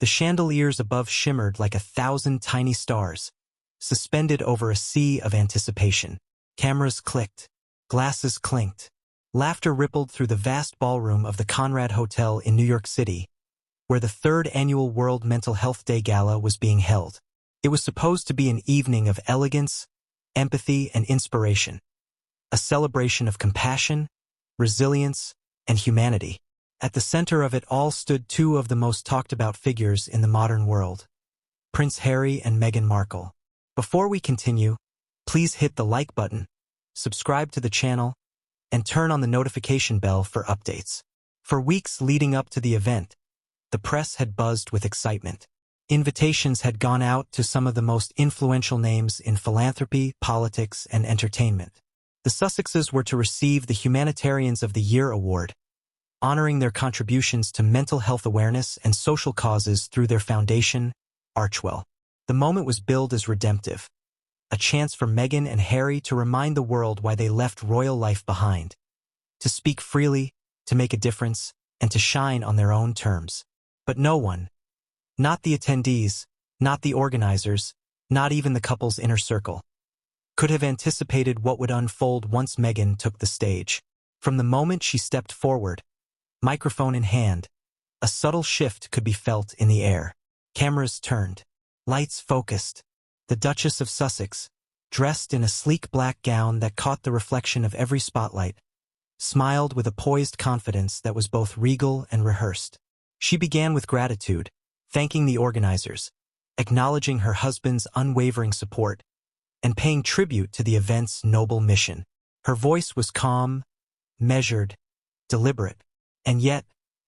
The chandeliers above shimmered like 1,000 tiny stars, suspended over a sea of anticipation. Cameras clicked, glasses clinked. Laughter rippled through the vast ballroom of the Conrad Hotel in New York City, where the 3rd annual World Mental Health Day Gala was being held. It was supposed to be an evening of elegance, empathy, and inspiration, a celebration of compassion, resilience, and humanity. At the center of it all stood two of the most talked-about figures in the modern world, Prince Harry and Meghan Markle. Before we continue, please hit the like button, subscribe to the channel, and turn on the notification bell for updates. For weeks leading up to the event, the press had buzzed with excitement. Invitations had gone out to some of the most influential names in philanthropy, politics, and entertainment. The Sussexes were to receive the Humanitarians of the Year award, honoring their contributions to mental health awareness and social causes through their foundation, Archwell. The moment was billed as redemptive, a chance for Meghan and Harry to remind the world why they left royal life behind, to speak freely, to make a difference, and to shine on their own terms. But no one, not the attendees, not the organizers, not even the couple's inner circle, could have anticipated what would unfold once Meghan took the stage. From the moment she stepped forward, microphone in hand, a subtle shift could be felt in the air. Cameras turned, lights focused. The Duchess of Sussex, dressed in a sleek black gown that caught the reflection of every spotlight, smiled with a poised confidence that was both regal and rehearsed. She began with gratitude, thanking the organizers, acknowledging her husband's unwavering support, and paying tribute to the event's noble mission. Her voice was calm, measured, deliberate, and yet,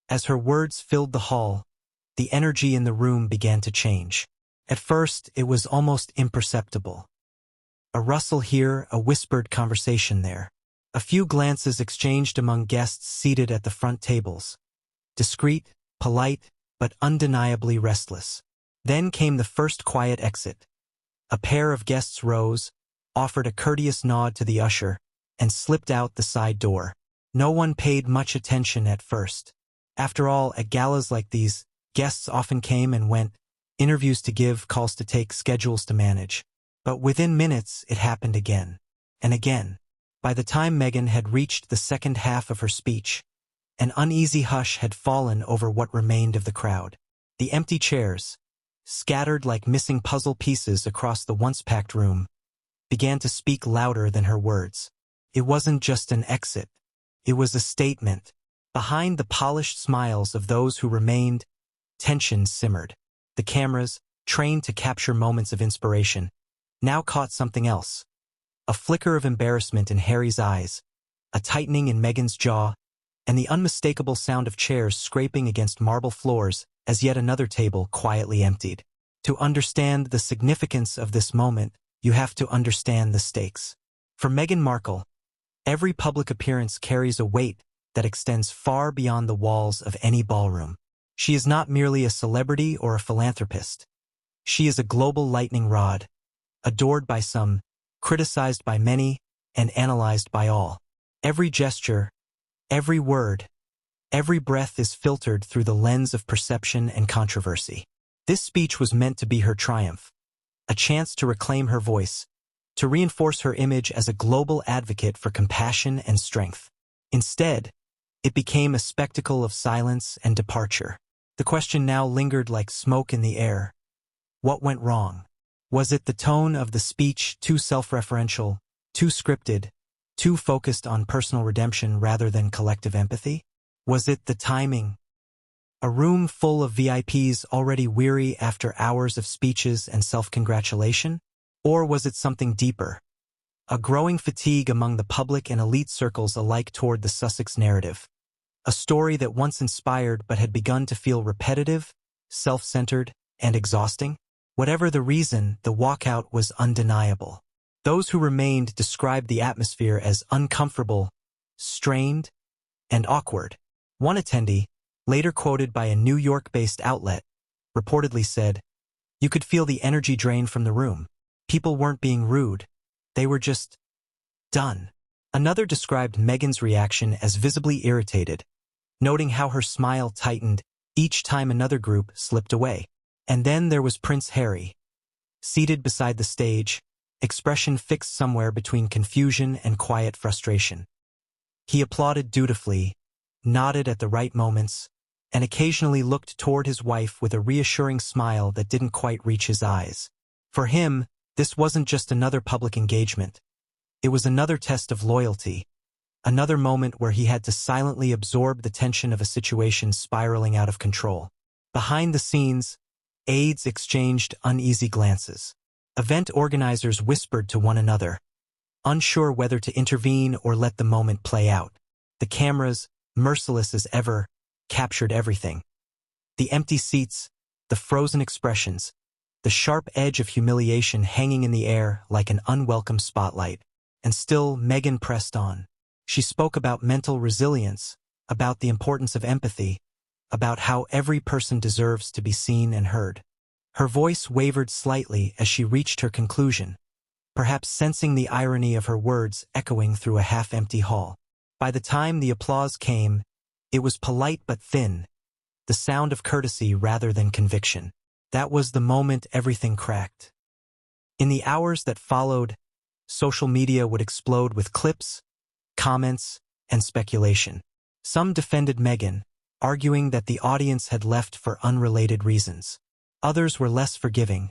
as her words filled the hall, the energy in the room began to change. At first, it was almost imperceptible. A rustle here, a whispered conversation there. A few glances exchanged among guests seated at the front tables. Discreet, polite, but undeniably restless. Then came the first quiet exit. A pair of guests rose, offered a courteous nod to the usher, and slipped out the side door. No one paid much attention at first. After all, at galas like these, guests often came and went, interviews to give, calls to take, schedules to manage. But within minutes, it happened again. And again. By the time Meghan had reached the second half of her speech, an uneasy hush had fallen over what remained of the crowd. The empty chairs, scattered like missing puzzle pieces across the once-packed room, began to speak louder than her words. It wasn't just an exit. It was a statement. Behind the polished smiles of those who remained, tension simmered. The cameras, trained to capture moments of inspiration, now caught something else. A flicker of embarrassment in Harry's eyes, a tightening in Meghan's jaw, and the unmistakable sound of chairs scraping against marble floors as yet another table quietly emptied. To understand the significance of this moment, you have to understand the stakes. For Meghan Markle, every public appearance carries a weight that extends far beyond the walls of any ballroom. She is not merely a celebrity or a philanthropist. She is a global lightning rod, adored by some, criticized by many, and analyzed by all. Every gesture, every word, every breath is filtered through the lens of perception and controversy. This speech was meant to be her triumph, a chance to reclaim her voice, to reinforce her image as a global advocate for compassion and strength. Instead, it became a spectacle of silence and departure. The question now lingered like smoke in the air. What went wrong? Was it the tone of the speech too self-referential, too scripted, too focused on personal redemption rather than collective empathy? Was it the timing? A room full of VIPs already weary after hours of speeches and self-congratulation? Or was it something deeper? A growing fatigue among the public and elite circles alike toward the Sussex narrative. A story that once inspired but had begun to feel repetitive, self-centered, and exhausting? Whatever the reason, the walkout was undeniable. Those who remained described the atmosphere as uncomfortable, strained, and awkward. One attendee, later quoted by a New York-based outlet, reportedly said, "You could feel the energy drain from the room. People weren't being rude. They were just done." Another described Meghan's reaction as visibly irritated, noting how her smile tightened each time another group slipped away. And then there was Prince Harry, seated beside the stage, expression fixed somewhere between confusion and quiet frustration. He applauded dutifully, nodded at the right moments, and occasionally looked toward his wife with a reassuring smile that didn't quite reach his eyes. For him, this wasn't just another public engagement. It was another test of loyalty, another moment where he had to silently absorb the tension of a situation spiraling out of control. Behind the scenes, aides exchanged uneasy glances. Event organizers whispered to one another, unsure whether to intervene or let the moment play out. The cameras, merciless as ever, captured everything. The empty seats, the frozen expressions, the sharp edge of humiliation hanging in the air like an unwelcome spotlight. And still, Meghan pressed on. She spoke about mental resilience, about the importance of empathy, about how every person deserves to be seen and heard. Her voice wavered slightly as she reached her conclusion, perhaps sensing the irony of her words echoing through a half-empty hall. By the time the applause came, it was polite but thin, the sound of courtesy rather than conviction. That was the moment everything cracked. In the hours that followed, social media would explode with clips, comments, and speculation. Some defended Meghan, arguing that the audience had left for unrelated reasons. Others were less forgiving,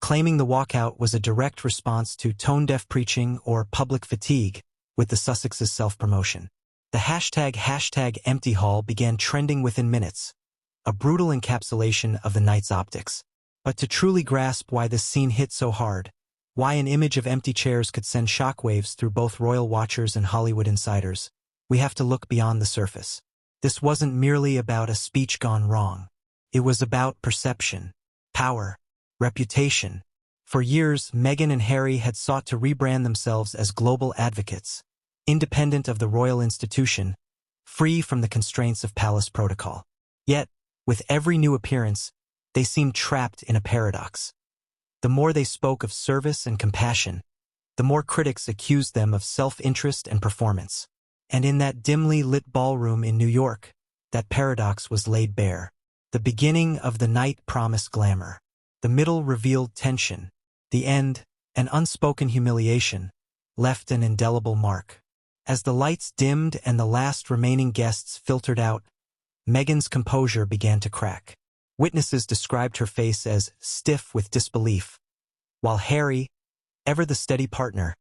claiming the walkout was a direct response to tone-deaf preaching or public fatigue with the Sussexes' self-promotion. The hashtag empty hall began trending within minutes, a brutal encapsulation of the night's optics. But to truly grasp why this scene hit so hard, why an image of empty chairs could send shockwaves through both royal watchers and Hollywood insiders, we have to look beyond the surface. This wasn't merely about a speech gone wrong. It was about perception, power, reputation. For years, Meghan and Harry had sought to rebrand themselves as global advocates, independent of the royal institution, free from the constraints of palace protocol. Yet, with every new appearance, they seemed trapped in a paradox. The more they spoke of service and compassion, the more critics accused them of self-interest and performance. And in that dimly lit ballroom in New York, that paradox was laid bare. The beginning of the night promised glamour. The middle revealed tension. The end, an unspoken humiliation, left an indelible mark. As the lights dimmed and the last remaining guests filtered out, Meghan's composure began to crack. Witnesses described her face as stiff with disbelief, while Harry, ever the steady partner,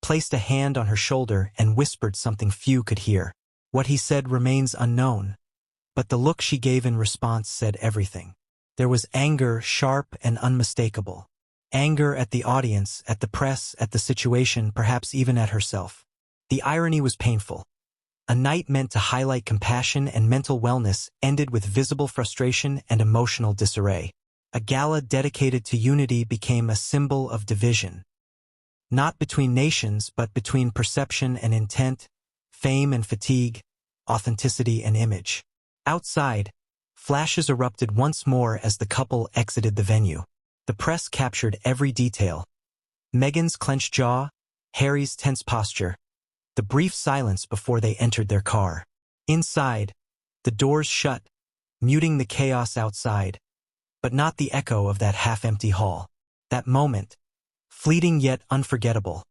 placed a hand on her shoulder and whispered something few could hear. What he said remains unknown, but the look she gave in response said everything. There was anger, sharp and unmistakable. Anger at the audience, at the press, at the situation, perhaps even at herself. The irony was painful. A night meant to highlight compassion and mental wellness ended with visible frustration and emotional disarray. A gala dedicated to unity became a symbol of division. Not between nations, but between perception and intent, fame and fatigue, authenticity and image. Outside, flashes erupted once more as the couple exited the venue. The press captured every detail. Meghan's clenched jaw, Harry's tense posture, the brief silence before they entered their car. Inside, the doors shut, muting the chaos outside, but not the echo of that half-empty hall. That moment, fleeting yet unforgettable,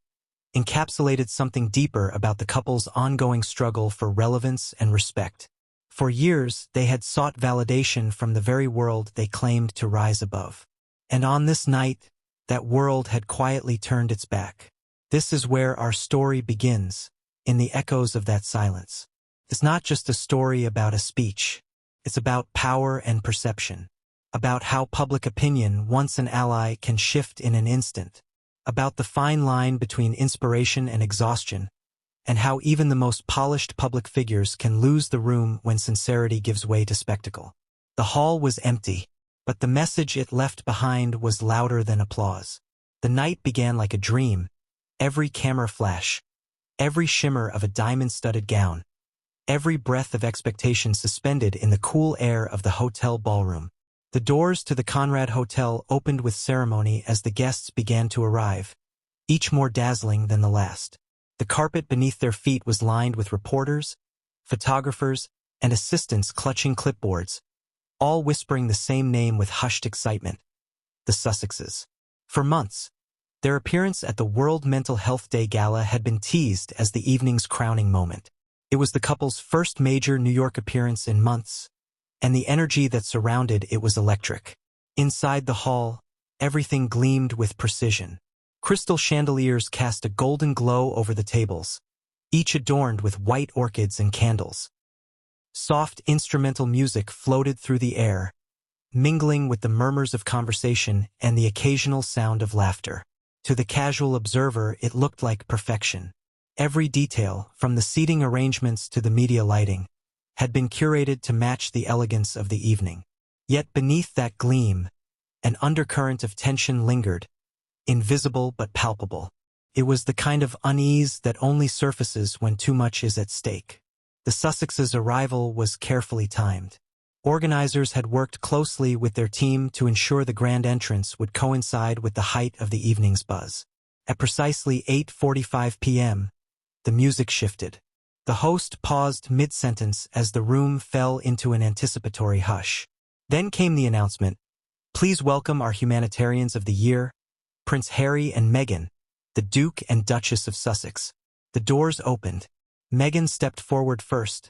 encapsulated something deeper about the couple's ongoing struggle for relevance and respect. For years, they had sought validation from the very world they claimed to rise above. And on this night, that world had quietly turned its back. This is where our story begins, in the echoes of that silence. It's not just a story about a speech. It's about power and perception, about how public opinion, once an ally, can shift in an instant, about the fine line between inspiration and exhaustion, and how even the most polished public figures can lose the room when sincerity gives way to spectacle. The hall was empty, but the message it left behind was louder than applause. The night began like a dream. Every camera flash, every shimmer of a diamond-studded gown, every breath of expectation suspended in the cool air of the hotel ballroom. The doors to the Conrad Hotel opened with ceremony as the guests began to arrive, each more dazzling than the last. The carpet beneath their feet was lined with reporters, photographers, and assistants clutching clipboards, all whispering the same name with hushed excitement: the Sussexes. For months, their appearance at the World Mental Health Day Gala had been teased as the evening's crowning moment. It was the couple's first major New York appearance in months, and the energy that surrounded it was electric. Inside the hall, everything gleamed with precision. Crystal chandeliers cast a golden glow over the tables, each adorned with white orchids and candles. Soft instrumental music floated through the air, mingling with the murmurs of conversation and the occasional sound of laughter. To the casual observer, it looked like perfection. Every detail, from the seating arrangements to the media lighting, had been curated to match the elegance of the evening. Yet beneath that gleam, an undercurrent of tension lingered, invisible but palpable. It was the kind of unease that only surfaces when too much is at stake. The Sussexes' arrival was carefully timed. Organizers had worked closely with their team to ensure the grand entrance would coincide with the height of the evening's buzz. At precisely 8:45 p.m., the music shifted. The host paused mid-sentence as the room fell into an anticipatory hush. Then came the announcement: "Please welcome our humanitarians of the year, Prince Harry and Meghan, the Duke and Duchess of Sussex." The doors opened. Meghan stepped forward first,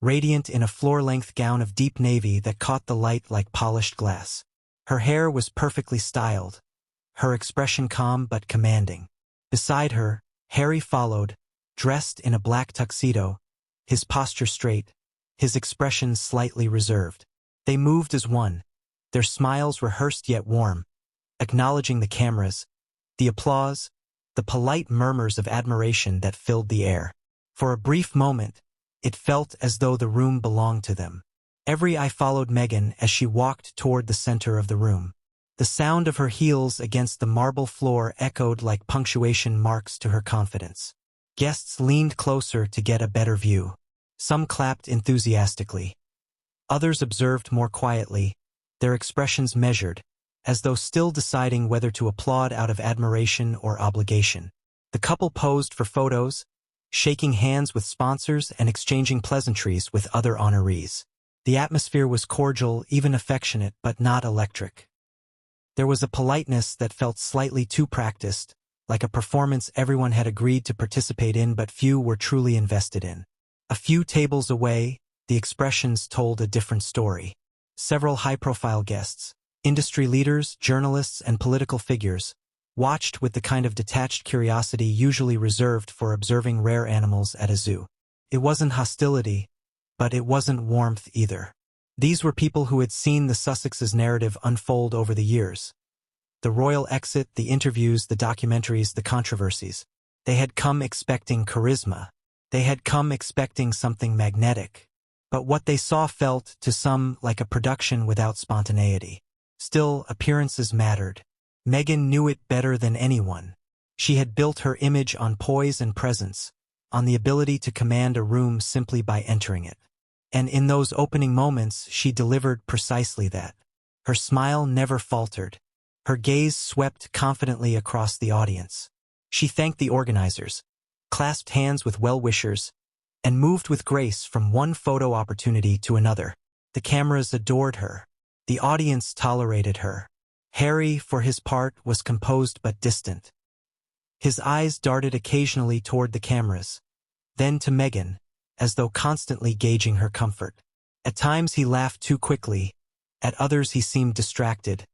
radiant in a floor-length gown of deep navy that caught the light like polished glass. Her hair was perfectly styled, her expression calm but commanding. Beside her, Harry followed, dressed in a black tuxedo, his posture straight, his expression slightly reserved. They moved as one, their smiles rehearsed yet warm, acknowledging the cameras, the applause, the polite murmurs of admiration that filled the air. For a brief moment, it felt as though the room belonged to them. Every eye followed Meghan as she walked toward the center of the room. The sound of her heels against the marble floor echoed like punctuation marks to her confidence. Guests leaned closer to get a better view. Some clapped enthusiastically. Others observed more quietly, their expressions measured, as though still deciding whether to applaud out of admiration or obligation. The couple posed for photos, shaking hands with sponsors and exchanging pleasantries with other honorees. The atmosphere was cordial, even affectionate, but not electric. There was a politeness that felt slightly too practiced, like a performance everyone had agreed to participate in but few were truly invested in. A few tables away, the expressions told a different story. Several high-profile guests, industry leaders, journalists, and political figures, watched with the kind of detached curiosity usually reserved for observing rare animals at a zoo. It wasn't hostility, but it wasn't warmth either. These were people who had seen the Sussexes' narrative unfold over the years. The royal exit, the interviews, the documentaries, the controversies. They had come expecting charisma. They had come expecting something magnetic. But what they saw felt, to some, like a production without spontaneity. Still, appearances mattered. Meghan knew it better than anyone. She had built her image on poise and presence, on the ability to command a room simply by entering it. And in those opening moments, she delivered precisely that. Her smile never faltered. Her gaze swept confidently across the audience. She thanked the organizers, clasped hands with well-wishers, and moved with grace from one photo opportunity to another. The cameras adored her. The audience tolerated her. Harry, for his part, was composed but distant. His eyes darted occasionally toward the cameras, then to Meghan, as though constantly gauging her comfort. At times he laughed too quickly, at others he seemed distracted,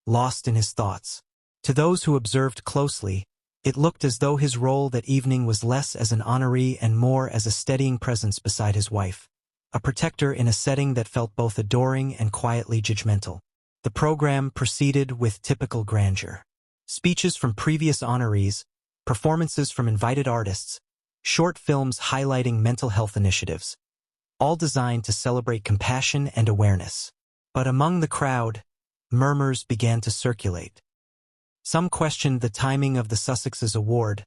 lost in his thoughts. To those who observed closely, it looked as though his role that evening was less as an honoree and more as a steadying presence beside his wife, a protector in a setting that felt both adoring and quietly judgmental. The program proceeded with typical grandeur. Speeches from previous honorees, performances from invited artists, short films highlighting mental health initiatives, all designed to celebrate compassion and awareness. But among the crowd, murmurs began to circulate. Some questioned the timing of the Sussexes award.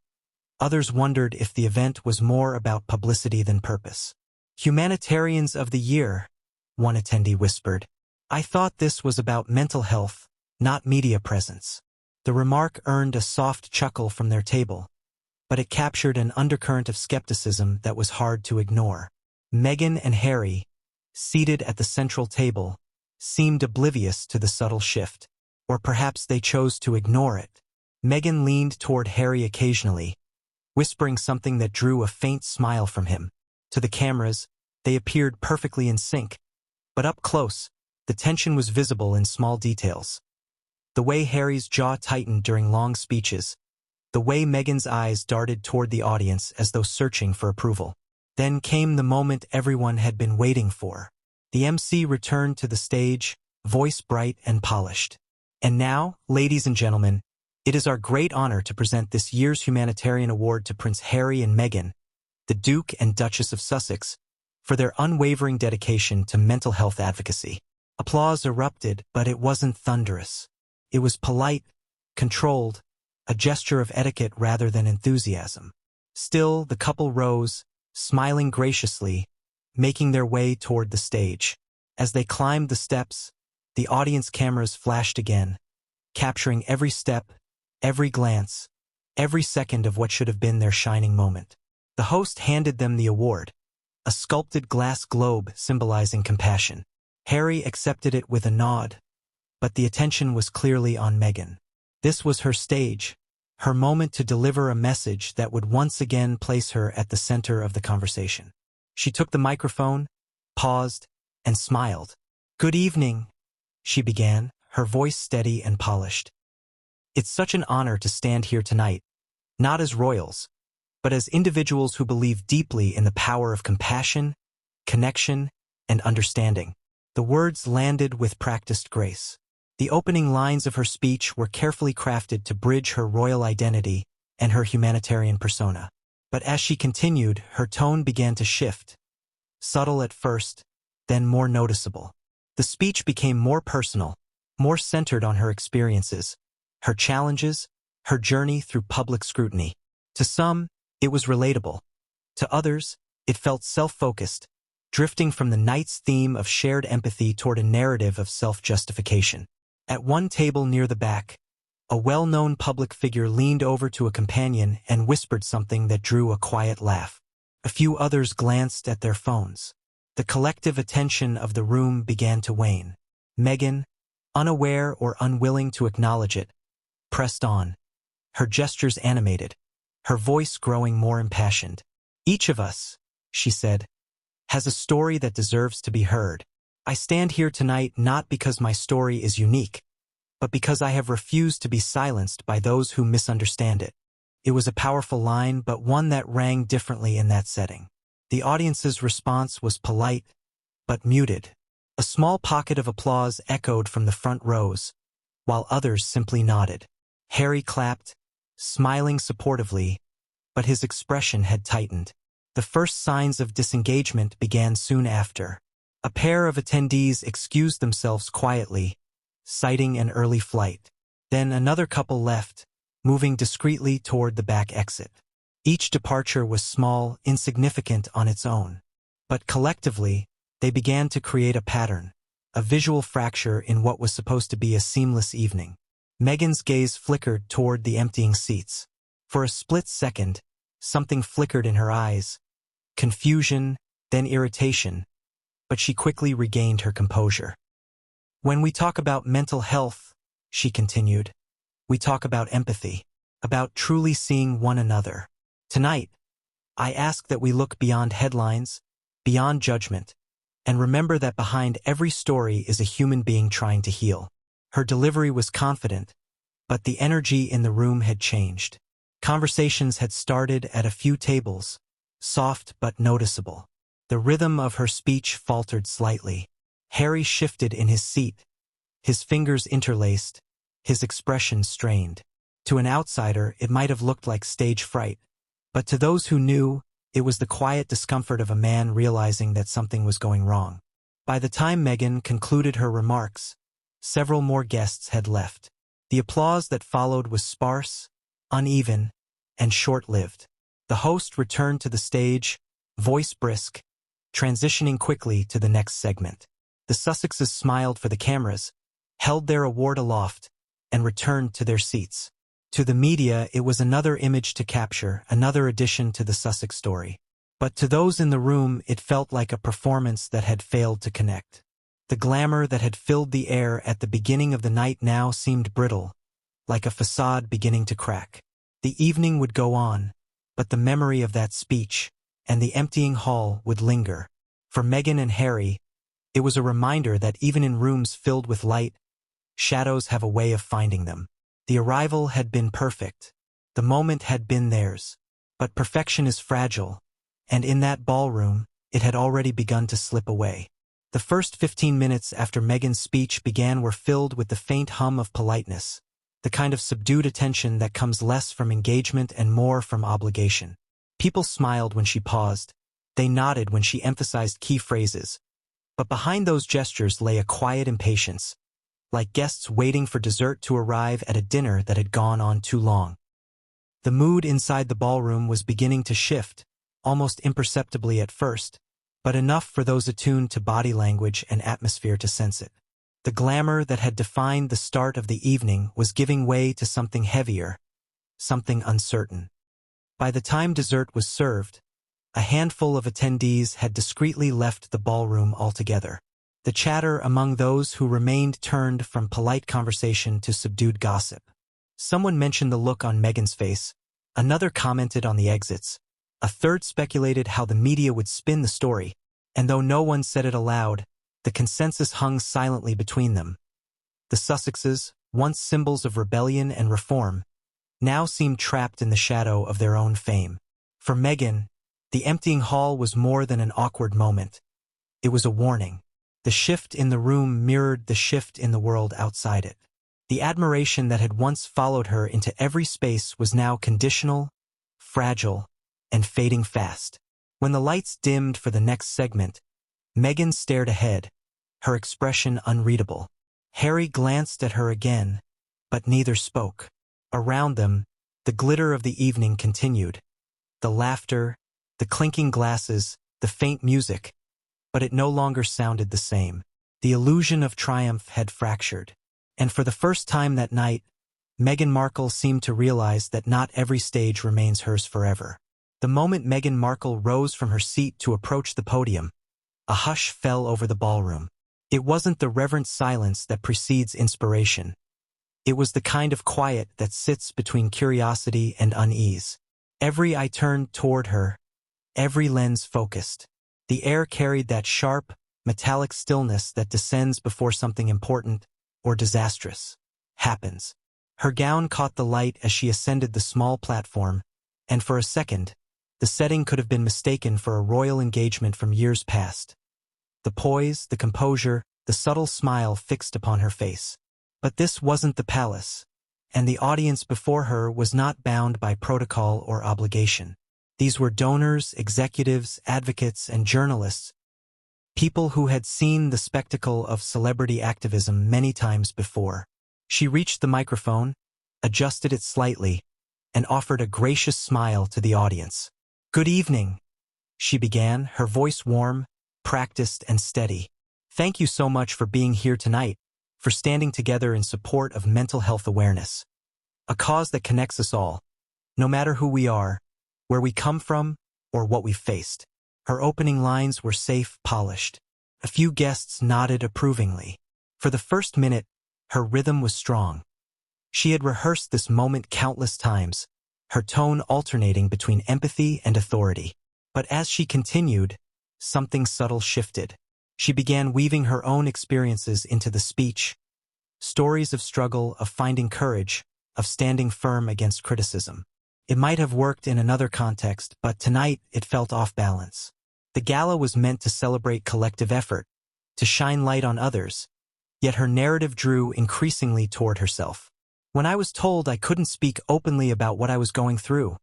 Others wondered if the event was more about publicity than purpose. "Humanitarians of the Year," one attendee whispered. "I thought this was about mental health, not media presence." The remark earned a soft chuckle from their table, but it captured an undercurrent of skepticism that was hard to ignore. Meghan and Harry, seated at the central table, seemed oblivious to the subtle shift. Or perhaps they chose to ignore it. Meghan leaned toward Harry occasionally, whispering something that drew a faint smile from him. To the cameras, they appeared perfectly in sync, but up close, the tension was visible in small details. The way Harry's jaw tightened during long speeches, the way Meghan's eyes darted toward the audience as though searching for approval. Then came the moment everyone had been waiting for. The MC returned to the stage, voice bright and polished. And now, ladies and gentlemen, it is our great honor to present this year's Humanitarian Award to Prince Harry and Meghan, the Duke and Duchess of Sussex, for their unwavering dedication to mental health advocacy. Applause erupted, but it wasn't thunderous. It was polite, controlled, a gesture of etiquette rather than enthusiasm. Still, the couple rose, smiling graciously, making their way toward the stage. As they climbed the steps, the audience cameras flashed again, capturing every step, every glance, every second of what should have been their shining moment. The host handed them the award, a sculpted glass globe symbolizing compassion. Harry accepted it with a nod, but the attention was clearly on Meghan. This was her stage, her moment to deliver a message that would once again place her at the center of the conversation. She took the microphone, paused, and smiled. "Good evening," she began, her voice steady and polished. "It's such an honor to stand here tonight, not as royals, but as individuals who believe deeply in the power of compassion, connection, and understanding." The words landed with practiced grace. The opening lines of her speech were carefully crafted to bridge her royal identity and her humanitarian persona. But as she continued, her tone began to shift, subtle at first, then more noticeable. The speech became more personal, more centered on her experiences, her challenges, her journey through public scrutiny. To some, it was relatable. To others, it felt self-focused, drifting from the night's theme of shared empathy toward a narrative of self-justification. At one table near the back, a well-known public figure leaned over to a companion and whispered something that drew a quiet laugh. A few others glanced at their phones. The collective attention of the room began to wane. Meghan, unaware or unwilling to acknowledge it, pressed on, her gestures animated, her voice growing more impassioned. "Each of us," she said, "has a story that deserves to be heard. I stand here tonight not because my story is unique, but because I have refused to be silenced by those who misunderstand it." It was a powerful line, but one that rang differently in that setting. The audience's response was polite, but muted. A small pocket of applause echoed from the front rows, while others simply nodded. Harry clapped, smiling supportively, but his expression had tightened. The first signs of disengagement began soon after. A pair of attendees excused themselves quietly, citing an early flight. Then another couple left, moving discreetly toward the back exit. Each departure was small, insignificant on its own. But collectively, they began to create a pattern, a visual fracture in what was supposed to be a seamless evening. Meghan's gaze flickered toward the emptying seats. For a split second, something flickered in her eyes, confusion, then irritation, but she quickly regained her composure. "When we talk about mental health," she continued, "we talk about empathy, about truly seeing one another. Tonight, I ask that we look beyond headlines, beyond judgment, and remember that behind every story is a human being trying to heal." Her delivery was confident, but the energy in the room had changed. Conversations had started at a few tables, soft but noticeable. The rhythm of her speech faltered slightly. Harry shifted in his seat, his fingers interlaced, his expression strained. To an outsider, it might have looked like stage fright, but to those who knew, it was the quiet discomfort of a man realizing that something was going wrong. By the time Meghan concluded her remarks, several more guests had left. The applause that followed was sparse, uneven, and short-lived. The host returned to the stage, voice brisk, transitioning quickly to the next segment. The Sussexes smiled for the cameras, held their award aloft, and returned to their seats. To the media, it was another image to capture, another addition to the Sussex story. But to those in the room, it felt like a performance that had failed to connect. The glamour that had filled the air at the beginning of the night now seemed brittle, like a facade beginning to crack. The evening would go on, but the memory of that speech and the emptying hall would linger. For Meghan and Harry, it was a reminder that even in rooms filled with light, shadows have a way of finding them. The arrival had been perfect. The moment had been theirs. But perfection is fragile, and in that ballroom, it had already begun to slip away. The first 15 minutes after Meghan's speech began were filled with the faint hum of politeness, the kind of subdued attention that comes less from engagement and more from obligation. People smiled when she paused. They nodded when she emphasized key phrases. But behind those gestures lay a quiet impatience, like guests waiting for dessert to arrive at a dinner that had gone on too long. The mood inside the ballroom was beginning to shift, almost imperceptibly at first, but enough for those attuned to body language and atmosphere to sense it. The glamour that had defined the start of the evening was giving way to something heavier, something uncertain. By the time dessert was served, a handful of attendees had discreetly left the ballroom altogether. The chatter among those who remained turned from polite conversation to subdued gossip. Someone mentioned the look on Meghan's face, another commented on the exits, a third speculated how the media would spin the story, and though no one said it aloud, the consensus hung silently between them. The Sussexes, once symbols of rebellion and reform, now seemed trapped in the shadow of their own fame. For Meghan, the emptying hall was more than an awkward moment. It was a warning. The shift in the room mirrored the shift in the world outside it. The admiration that had once followed her into every space was now conditional, fragile, and fading fast. When the lights dimmed for the next segment, Meghan stared ahead, her expression unreadable. Harry glanced at her again, but neither spoke. Around them, the glitter of the evening continued. The laughter, the clinking glasses, the faint music, but it no longer sounded the same. The illusion of triumph had fractured. And for the first time that night, Meghan Markle seemed to realize that not every stage remains hers forever. The moment Meghan Markle rose from her seat to approach the podium, a hush fell over the ballroom. It wasn't the reverent silence that precedes inspiration. It was the kind of quiet that sits between curiosity and unease. Every eye turned toward her, every lens focused. The air carried that sharp, metallic stillness that descends before something important or disastrous happens. Her gown caught the light as she ascended the small platform, and for a second, the setting could have been mistaken for a royal engagement from years past. The poise, the composure, the subtle smile fixed upon her face. But this wasn't the palace, and the audience before her was not bound by protocol or obligation. These were donors, executives, advocates, and journalists, people who had seen the spectacle of celebrity activism many times before. She reached the microphone, adjusted it slightly, and offered a gracious smile to the audience. "Good evening," she began, her voice warm, practiced, and steady. "Thank you so much for being here tonight, for standing together in support of mental health awareness. A cause that connects us all, no matter who we are, where we come from, or what we've faced." Her opening lines were safe, polished. A few guests nodded approvingly. For the first minute, her rhythm was strong. She had rehearsed this moment countless times, her tone alternating between empathy and authority. But as she continued, something subtle shifted. She began weaving her own experiences into the speech, stories of struggle, of finding courage, of standing firm against criticism. It might have worked in another context, but tonight it felt off balance. The gala was meant to celebrate collective effort, to shine light on others, yet her narrative drew increasingly toward herself. "When I was told I couldn't speak openly about what I was going through,"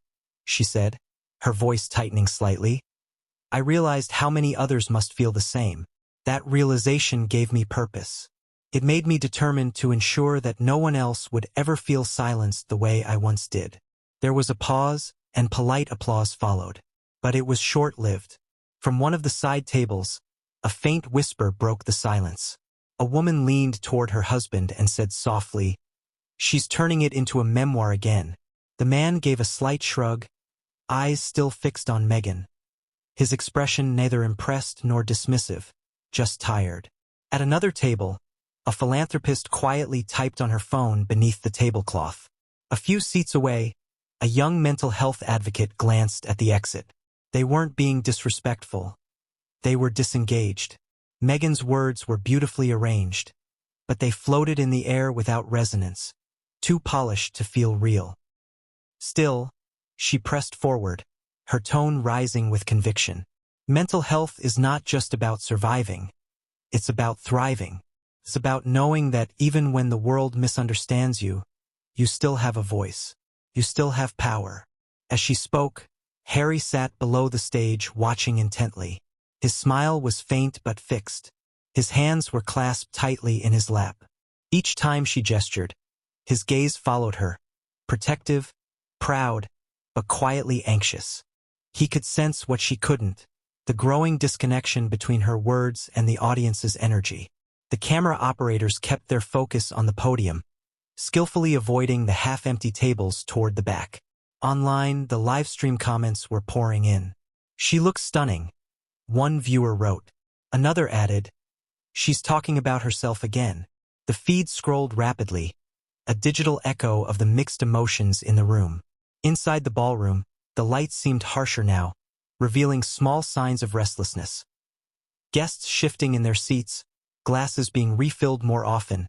she said, her voice tightening slightly, "I realized how many others must feel the same. That realization gave me purpose. It made me determined to ensure that no one else would ever feel silenced the way I once did." There was a pause, and polite applause followed. But it was short-lived. From one of the side tables, a faint whisper broke the silence. A woman leaned toward her husband and said softly, "She's turning it into a memoir again." The man gave a slight shrug, eyes still fixed on Meghan. His expression neither impressed nor dismissive, just tired. At another table, a philanthropist quietly typed on her phone beneath the tablecloth. A few seats away, a young mental health advocate glanced at the exit. They weren't being disrespectful. They were disengaged. Meghan's words were beautifully arranged, but they floated in the air without resonance, too polished to feel real. Still, she pressed forward, her tone rising with conviction. Mental health is not just about surviving. It's about thriving. It's about knowing that even when the world misunderstands you, you still have a voice. You still have power. As she spoke, Harry sat below the stage watching intently. His smile was faint but fixed. His hands were clasped tightly in his lap. Each time she gestured, his gaze followed her, protective, proud, but quietly anxious. He could sense what she couldn't, the growing disconnection between her words and the audience's energy. The camera operators kept their focus on the podium, skillfully avoiding the half-empty tables toward the back. Online, the live-stream comments were pouring in. "She looks stunning," one viewer wrote. Another added, "She's talking about herself again." The feed scrolled rapidly, a digital echo of the mixed emotions in the room. Inside the ballroom, the lights seemed harsher now, revealing small signs of restlessness. Guests shifting in their seats, glasses being refilled more often,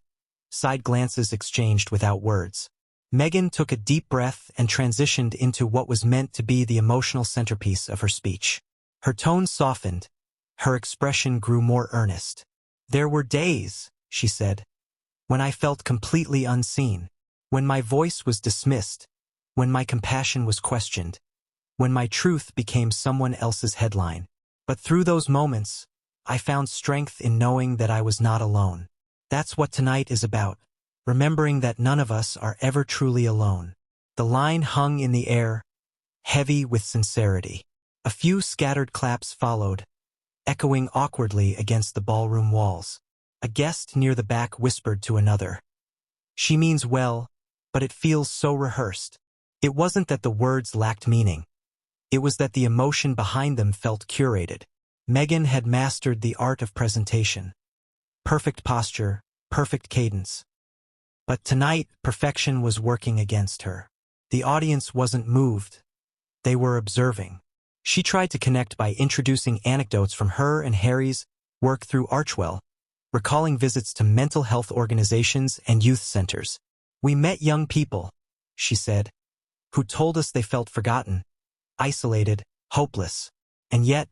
side glances exchanged without words. Meghan took a deep breath and transitioned into what was meant to be the emotional centerpiece of her speech. Her tone softened, her expression grew more earnest. "There were days," she said, "when I felt completely unseen, when my voice was dismissed, when my compassion was questioned, when my truth became someone else's headline. But through those moments, I found strength in knowing that I was not alone. That's what tonight is about, remembering that none of us are ever truly alone." The line hung in the air, heavy with sincerity. A few scattered claps followed, echoing awkwardly against the ballroom walls. A guest near the back whispered to another, "She means well, but it feels so rehearsed." It wasn't that the words lacked meaning. It was that the emotion behind them felt curated. Meghan had mastered the art of presentation. Perfect posture, perfect cadence. But tonight, perfection was working against her. The audience wasn't moved. They were observing. She tried to connect by introducing anecdotes from her and Harry's work through Archwell, recalling visits to mental health organizations and youth centers. "We met young people," she said, "who told us they felt forgotten, isolated, hopeless. And yet,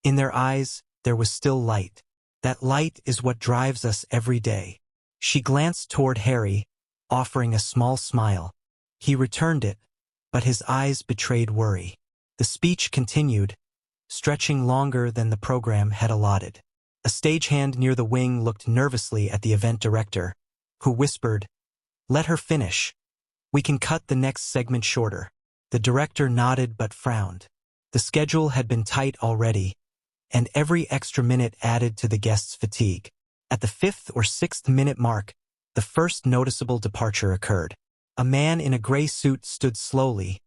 in their eyes, there was still light. That light is what drives us every day." She glanced toward Harry, offering a small smile. He returned it, but his eyes betrayed worry. The speech continued, stretching longer than the program had allotted. A stagehand near the wing looked nervously at the event director, who whispered, "Let her finish. We can cut the next segment shorter." The director nodded but frowned. The schedule had been tight already, and every extra minute added to the guests' fatigue. At the 5th or 6th minute mark, the first noticeable departure occurred. A man in a gray suit stood slowly,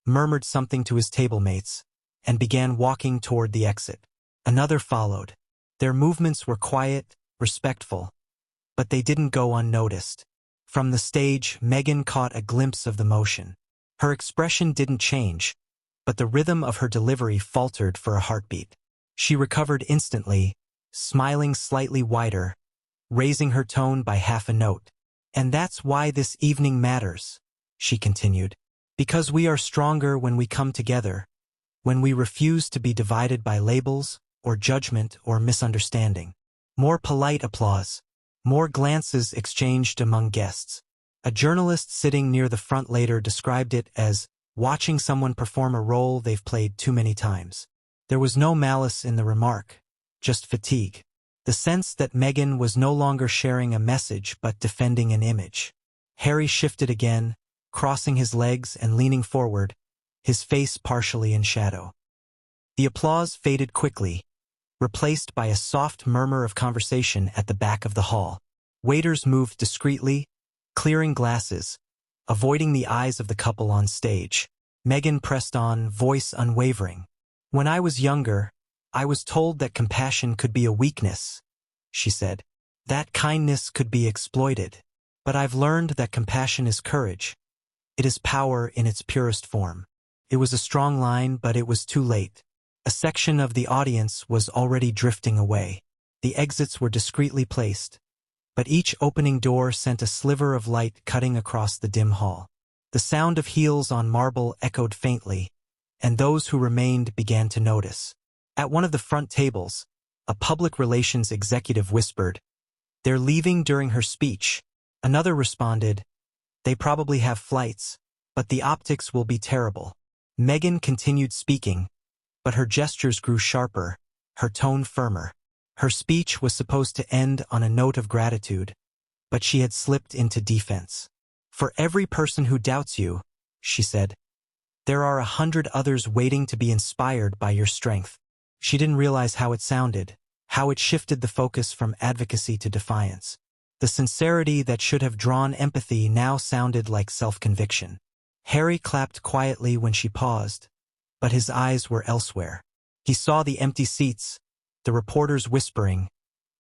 murmured something to his tablemates, and began walking toward the exit. Another followed. Their movements were quiet, respectful, but they didn't go unnoticed. From the stage, Meghan caught a glimpse of the motion. Her expression didn't change, but the rhythm of her delivery faltered for a heartbeat. She recovered instantly, smiling slightly wider, raising her tone by half a note. "And that's why this evening matters," she continued. "Because we are stronger when we come together, when we refuse to be divided by labels, or judgment, or misunderstanding." More polite applause, more glances exchanged among guests. A journalist sitting near the front later described it as watching someone perform a role they've played too many times. There was no malice in the remark, just fatigue. The sense that Meghan was no longer sharing a message but defending an image. Harry shifted again, crossing his legs and leaning forward, his face partially in shadow. The applause faded quickly, replaced by a soft murmur of conversation at the back of the hall. Waiters moved discreetly, clearing glasses, avoiding the eyes of the couple on stage. Meghan pressed on, voice unwavering. "When I was younger, I was told that compassion could be a weakness," she said. That kindness could be exploited. But I've learned that compassion is courage. It is power in its purest form. It was a strong line, but it was too late. A section of the audience was already drifting away. The exits were discreetly placed, but each opening door sent a sliver of light cutting across the dim hall. The sound of heels on marble echoed faintly, and those who remained began to notice. At one of the front tables, a public relations executive whispered, "They're leaving during her speech." Another responded, "They probably have flights, but the optics will be terrible." Meghan continued speaking, but her gestures grew sharper, her tone firmer. Her speech was supposed to end on a note of gratitude, but she had slipped into defense. "For every person who doubts you," she said, "there are 100 others waiting to be inspired by your strength." She didn't realize how it sounded, how it shifted the focus from advocacy to defiance. The sincerity that should have drawn empathy now sounded like self-conviction. Harry clapped quietly when she paused, but his eyes were elsewhere. He saw the empty seats, the reporters whispering,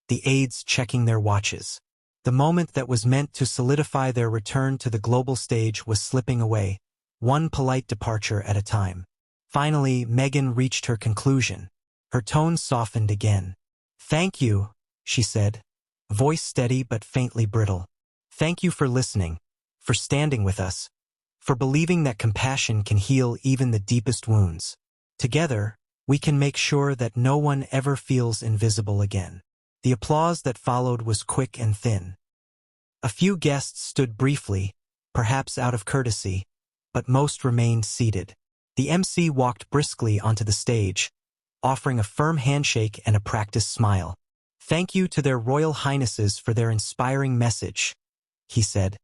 the aides checking their watches. The moment that was meant to solidify their return to the global stage was slipping away, one polite departure at a time. Finally, Meghan reached her conclusion. Her tone softened again. "Thank you," she said, voice steady but faintly brittle. "Thank you for listening, for standing with us, for believing that compassion can heal even the deepest wounds. Together, we can make sure that no one ever feels invisible again." The applause that followed was quick and thin. A few guests stood briefly, perhaps out of courtesy, but most remained seated. The MC walked briskly onto the stage, offering a firm handshake and a practiced smile. "Thank you to their Royal Highnesses for their inspiring message," he said,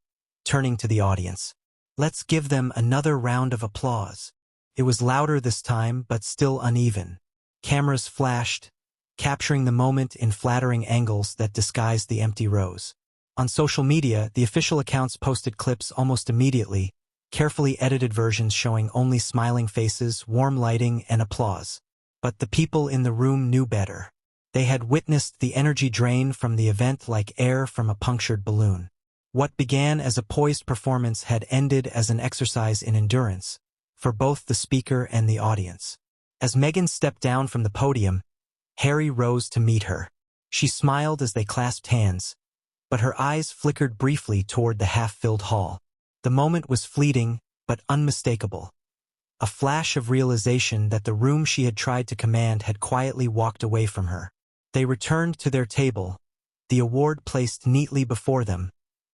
turning to the audience. "Let's give them another round of applause." It was louder this time, but still uneven. Cameras flashed, capturing the moment in flattering angles that disguised the empty rows. On social media, the official accounts posted clips almost immediately, carefully edited versions showing only smiling faces, warm lighting, and applause. But the people in the room knew better. They had witnessed the energy drain from the event like air from a punctured balloon. What began as a poised performance had ended as an exercise in endurance, for both the speaker and the audience. As Meghan stepped down from the podium, Harry rose to meet her. She smiled as they clasped hands, but her eyes flickered briefly toward the half-filled hall. The moment was fleeting, but unmistakable. A flash of realization that the room she had tried to command had quietly walked away from her. They returned to their table, the award placed neatly before them,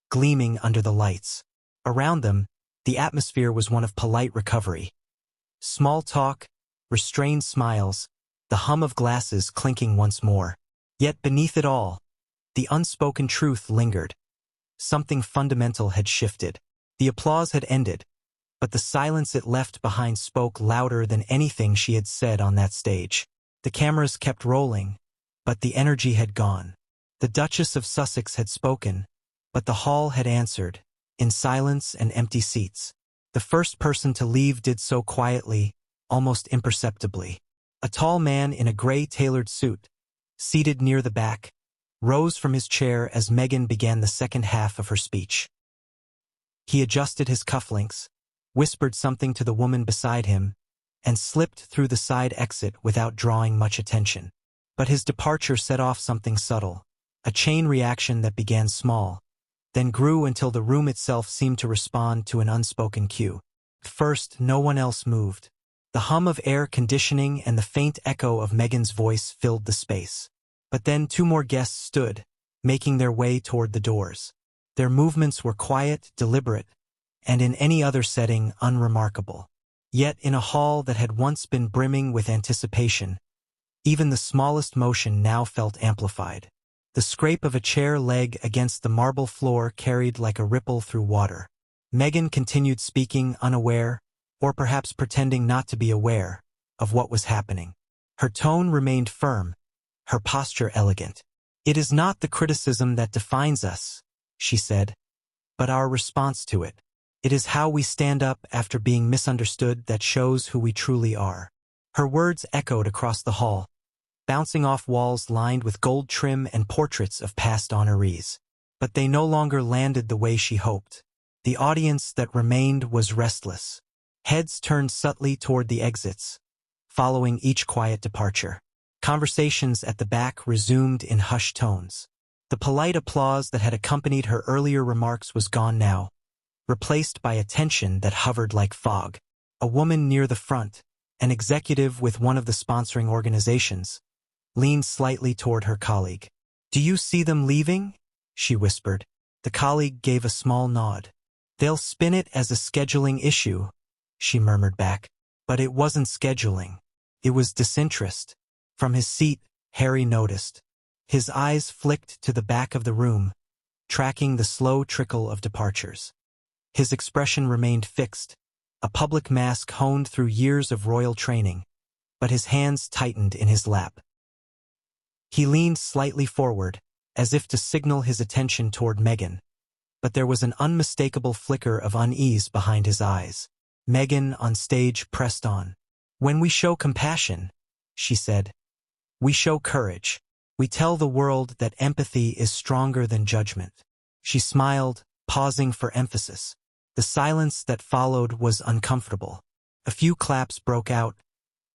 gleaming under the lights. Around them, the atmosphere was one of polite recovery. Small talk, restrained smiles, the hum of glasses clinking once more. Yet beneath it all, the unspoken truth lingered. Something fundamental had shifted. The applause had ended, but the silence it left behind spoke louder than anything she had said on that stage. The cameras kept rolling, but the energy had gone. The Duchess of Sussex had spoken, but the hall had answered, in silence and empty seats. The first person to leave did so quietly, almost imperceptibly. A tall man in a gray tailored suit, seated near the back, rose from his chair as Meghan began the second half of her speech. He adjusted his cufflinks, whispered something to the woman beside him, and slipped through the side exit without drawing much attention. But his departure set off something subtle, a chain reaction that began small, then grew until the room itself seemed to respond to an unspoken cue. First, no one else moved. The hum of air conditioning and the faint echo of Meghan's voice filled the space. But then 2 more guests stood, making their way toward the doors. Their movements were quiet, deliberate, and in any other setting unremarkable. Yet in a hall that had once been brimming with anticipation, even the smallest motion now felt amplified. The scrape of a chair leg against the marble floor carried like a ripple through water. Meghan continued speaking, unaware, or perhaps pretending not to be aware, of what was happening. Her tone remained firm, her posture elegant. "It is not the criticism that defines us," she said, "but our response to it. It is how we stand up after being misunderstood that shows who we truly are." Her words echoed across the hall, bouncing off walls lined with gold trim and portraits of past honorees. But they no longer landed the way she hoped. The audience that remained was restless. Heads turned subtly toward the exits, following each quiet departure. Conversations at the back resumed in hushed tones. The polite applause that had accompanied her earlier remarks was gone now, replaced by a tension that hovered like fog. A woman near the front, an executive with one of the sponsoring organizations, leaned slightly toward her colleague. "Do you see them leaving?" she whispered. The colleague gave a small nod. "They'll spin it as a scheduling issue," she murmured back. But it wasn't scheduling. It was disinterest. From his seat, Harry noticed. His eyes flicked to the back of the room, tracking the slow trickle of departures. His expression remained fixed, a public mask honed through years of royal training, but his hands tightened in his lap. He leaned slightly forward, as if to signal his attention toward Meghan, but there was an unmistakable flicker of unease behind his eyes. Meghan on stage pressed on. "When we show compassion," she said, "we show courage. We tell the world that empathy is stronger than judgment." She smiled, pausing for emphasis. The silence that followed was uncomfortable. A few claps broke out,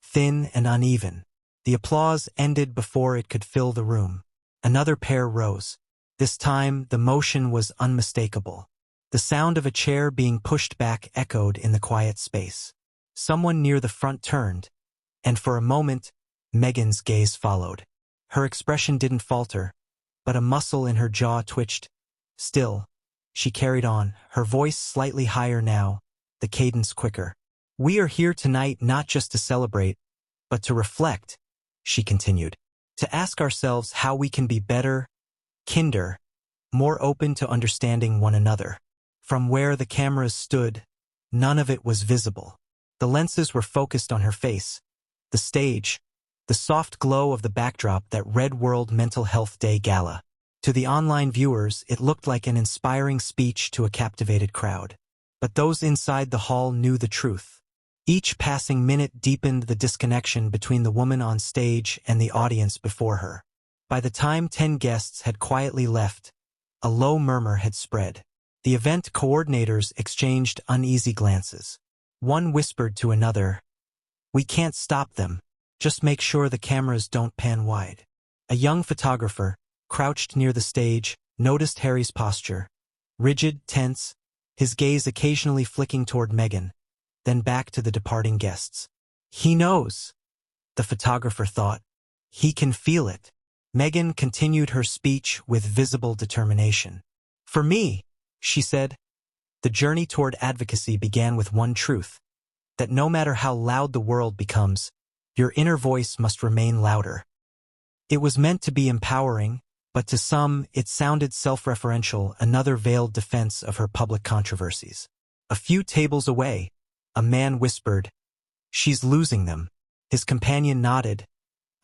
thin and uneven. The applause ended before it could fill the room. Another pair rose. This time, the motion was unmistakable. The sound of a chair being pushed back echoed in the quiet space. Someone near the front turned, and for a moment, Meghan's gaze followed. Her expression didn't falter, but a muscle in her jaw twitched. Still, she carried on, her voice slightly higher now, the cadence quicker. "We are here tonight not just to celebrate, but to reflect," she continued. "To ask ourselves how we can be better, kinder, more open to understanding one another." From where the cameras stood, none of it was visible. The lenses were focused on her face, the stage, the soft glow of the backdrop that read World Mental Health Day Gala. To the online viewers, it looked like an inspiring speech to a captivated crowd. But those inside the hall knew the truth. Each passing minute deepened the disconnection between the woman on stage and the audience before her. By the time 10 guests had quietly left, a low murmur had spread. The event coordinators exchanged uneasy glances. One whispered to another, "We can't stop them. Just make sure the cameras don't pan wide." A young photographer, crouched near the stage, noticed Harry's posture. Rigid, tense, his gaze occasionally flicking toward Meghan, then back to the departing guests. "He knows," the photographer thought. "He can feel it." Meghan continued her speech with visible determination. "For me," she said, "the journey toward advocacy began with one truth, that no matter how loud the world becomes, your inner voice must remain louder." It was meant to be empowering, but to some it sounded self-referential, another veiled defense of her public controversies. A few tables away, a man whispered, "She's losing them." His companion nodded,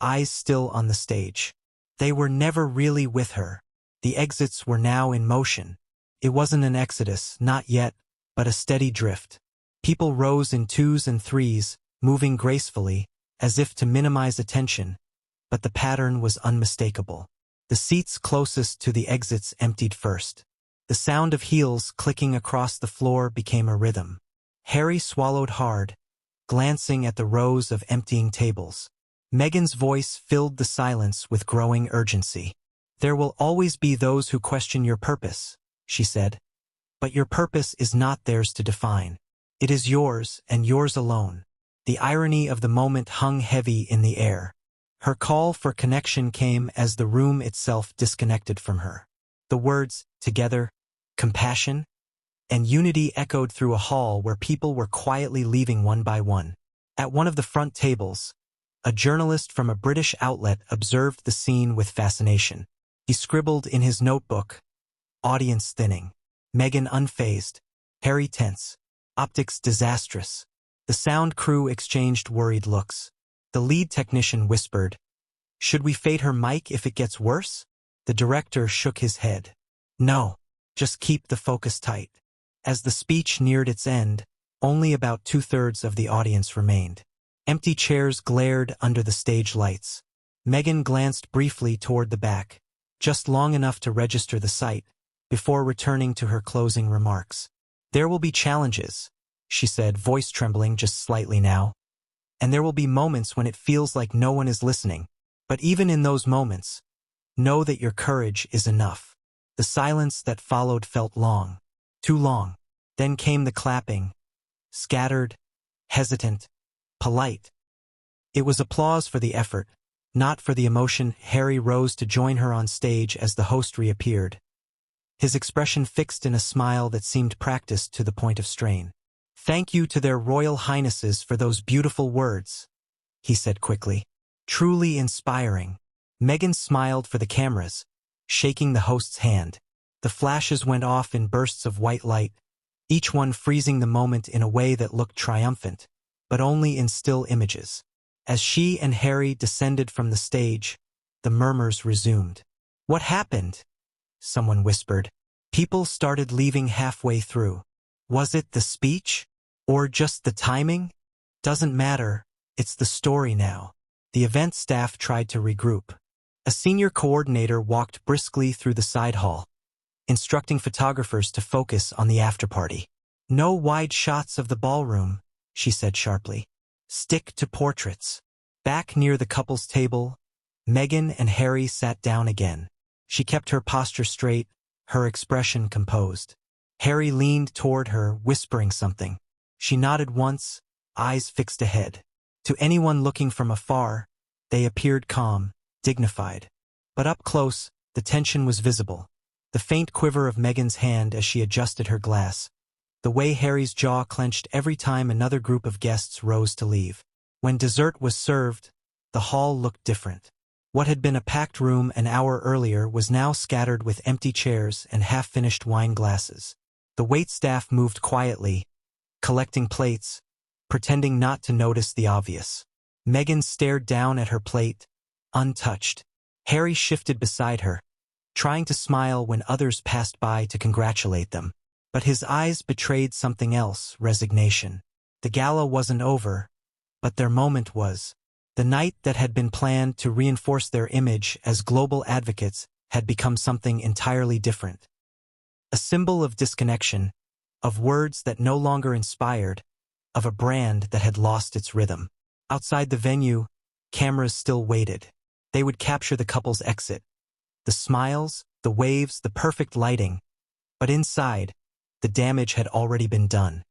eyes still on the stage. They were never really with her. The exits were now in motion. It wasn't an exodus, not yet, but a steady drift. People rose in twos and threes, moving gracefully, as if to minimize attention, but the pattern was unmistakable. The seats closest to the exits emptied first. The sound of heels clicking across the floor became a rhythm. Harry swallowed hard, glancing at the rows of emptying tables. Meghan's voice filled the silence with growing urgency. "There will always be those who question your purpose," she said. "But your purpose is not theirs to define. It is yours and yours alone." The irony of the moment hung heavy in the air. Her call for connection came as the room itself disconnected from her. The words, together, compassion, and unity echoed through a hall where people were quietly leaving one by one. At one of the front tables, a journalist from a British outlet observed the scene with fascination. He scribbled in his notebook, "Audience thinning." Meghan unfazed, Harry tense, optics disastrous. The sound crew exchanged worried looks. The lead technician whispered, "Should we fade her mic if it gets worse?" The director shook his head. "No, just keep the focus tight." As the speech neared its end, only about 2/3 of the audience remained. Empty chairs glared under the stage lights. Meghan glanced briefly toward the back, just long enough to register the sight, before returning to her closing remarks. "There will be challenges," she said, voice trembling just slightly now. "And there will be moments when it feels like no one is listening. But even in those moments, know that your courage is enough." The silence that followed felt long, too long. Then came the clapping, scattered, hesitant, polite. It was applause for the effort, not for the emotion. Harry rose to join her on stage as the host reappeared, his expression fixed in a smile that seemed practiced to the point of strain. "Thank you to their royal highnesses for those beautiful words," he said quickly. "Truly inspiring." Meghan smiled for the cameras, shaking the host's hand. The flashes went off in bursts of white light, each one freezing the moment in a way that looked triumphant, but only in still images. As she and Harry descended from the stage, the murmurs resumed. "What happened?" someone whispered. People started leaving halfway through. Was it the speech? Or just the timing? Doesn't matter, it's the story now. The event staff tried to regroup. A senior coordinator walked briskly through the side hall, instructing photographers to focus on the afterparty. "No wide shots of the ballroom," she said sharply. "Stick to portraits." Back near the couple's table, Meghan and Harry sat down again. She kept her posture straight, her expression composed. Harry leaned toward her, whispering something. She nodded once, eyes fixed ahead. To anyone looking from afar, they appeared calm, dignified. But up close, the tension was visible. The faint quiver of Meghan's hand as she adjusted her glass. The way Harry's jaw clenched every time another group of guests rose to leave. When dessert was served, the hall looked different. What had been a packed room an hour earlier was now scattered with empty chairs and half-finished wine glasses. The waitstaff moved quietly, collecting plates, pretending not to notice the obvious. Meghan stared down at her plate, untouched. Harry shifted beside her, trying to smile when others passed by to congratulate them. But his eyes betrayed something else, resignation. The gala wasn't over, but their moment was. The night that had been planned to reinforce their image as global advocates had become something entirely different. A symbol of disconnection, of words that no longer inspired, of a brand that had lost its rhythm. Outside the venue, cameras still waited. They would capture the couple's exit. The smiles, the waves, the perfect lighting. But inside, the damage had already been done.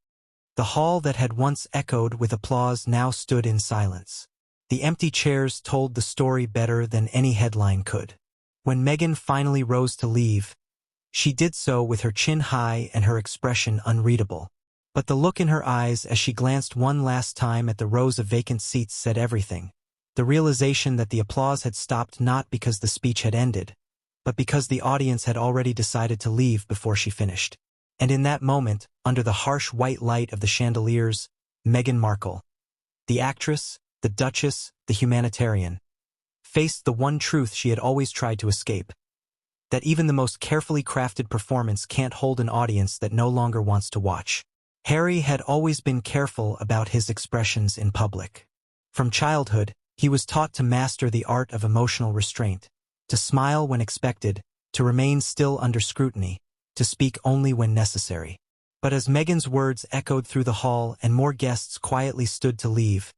The hall that had once echoed with applause now stood in silence. The empty chairs told the story better than any headline could. When Meghan finally rose to leave, she did so with her chin high and her expression unreadable. But the look in her eyes as she glanced one last time at the rows of vacant seats said everything. The realization that the applause had stopped not because the speech had ended, but because the audience had already decided to leave before she finished. And in that moment, under the harsh white light of the chandeliers, Meghan Markle, the actress, the Duchess, the humanitarian, faced the one truth she had always tried to escape. That even the most carefully crafted performance can't hold an audience that no longer wants to watch. Harry had always been careful about his expressions in public. From childhood, he was taught to master the art of emotional restraint, to smile when expected, to remain still under scrutiny, to speak only when necessary. But as Meghan's words echoed through the hall and more guests quietly stood to leave,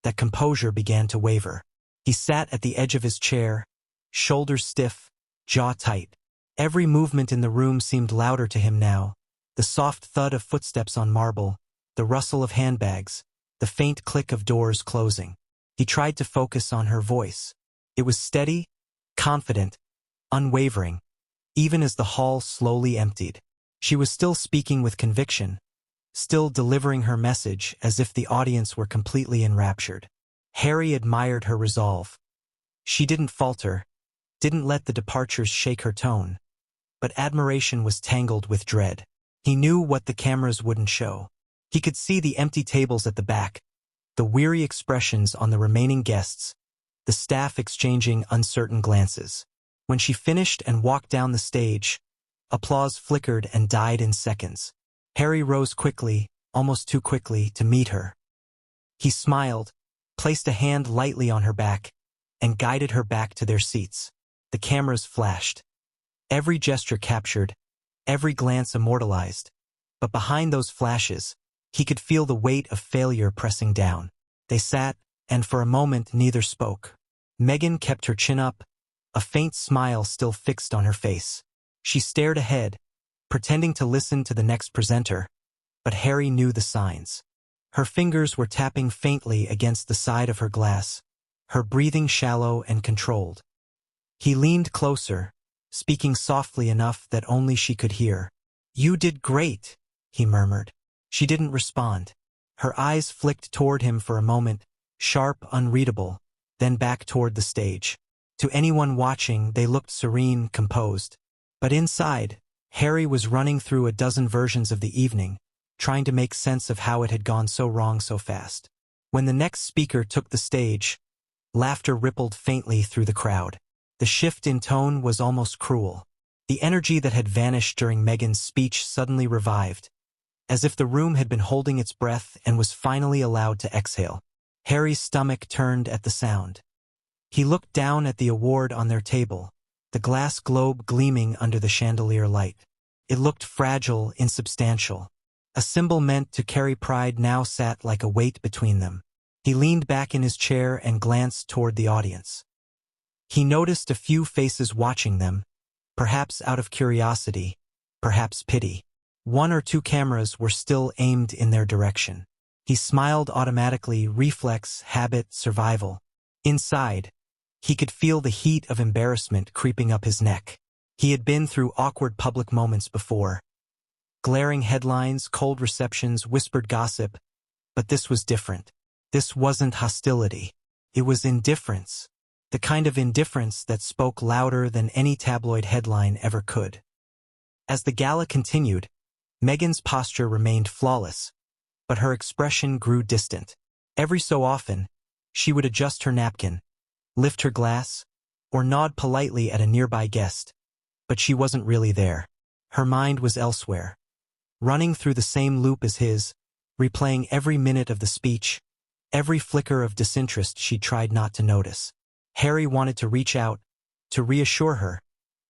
that composure began to waver. He sat at the edge of his chair, shoulders stiff, jaw tight. Every movement in the room seemed louder to him now. The soft thud of footsteps on marble, the rustle of handbags, the faint click of doors closing. He tried to focus on her voice. It was steady, confident, unwavering, even as the hall slowly emptied. She was still speaking with conviction, still delivering her message as if the audience were completely enraptured. Harry admired her resolve. She didn't falter, didn't let the departures shake her tone. But admiration was tangled with dread. He knew what the cameras wouldn't show. He could see the empty tables at the back, the weary expressions on the remaining guests, the staff exchanging uncertain glances. When she finished and walked down the stage, applause flickered and died in seconds. Harry rose quickly, almost too quickly, to meet her. He smiled, placed a hand lightly on her back, and guided her back to their seats. The cameras flashed. Every gesture captured, every glance immortalized. But behind those flashes, he could feel the weight of failure pressing down. They sat, and for a moment neither spoke. Meghan kept her chin up, a faint smile still fixed on her face. She stared ahead, pretending to listen to the next presenter, but Harry knew the signs. Her fingers were tapping faintly against the side of her glass, her breathing shallow and controlled. He leaned closer, speaking softly enough that only she could hear. "You did great," he murmured. She didn't respond. Her eyes flicked toward him for a moment, sharp, unreadable, then back toward the stage. To anyone watching, they looked serene, composed. But inside, Harry was running through a dozen versions of the evening, trying to make sense of how it had gone so wrong so fast. When the next speaker took the stage, laughter rippled faintly through the crowd. The shift in tone was almost cruel. The energy that had vanished during Meghan's speech suddenly revived, as if the room had been holding its breath and was finally allowed to exhale. Harry's stomach turned at the sound. He looked down at the award on their table, the glass globe gleaming under the chandelier light. It looked fragile, insubstantial. A symbol meant to carry pride now sat like a weight between them. He leaned back in his chair and glanced toward the audience. He noticed a few faces watching them, perhaps out of curiosity, perhaps pity. One or two cameras were still aimed in their direction. He smiled automatically, reflex, habit, survival. Inside, he could feel the heat of embarrassment creeping up his neck. He had been through awkward public moments before. Glaring headlines, cold receptions, whispered gossip. But this was different. This wasn't hostility. It was indifference. The kind of indifference that spoke louder than any tabloid headline ever could. As the gala continued, Meghan's posture remained flawless, but her expression grew distant. Every so often, she would adjust her napkin, lift her glass, or nod politely at a nearby guest, but she wasn't really there. Her mind was elsewhere, running through the same loop as his, replaying every minute of the speech, every flicker of disinterest she tried not to notice. Harry wanted to reach out, to reassure her,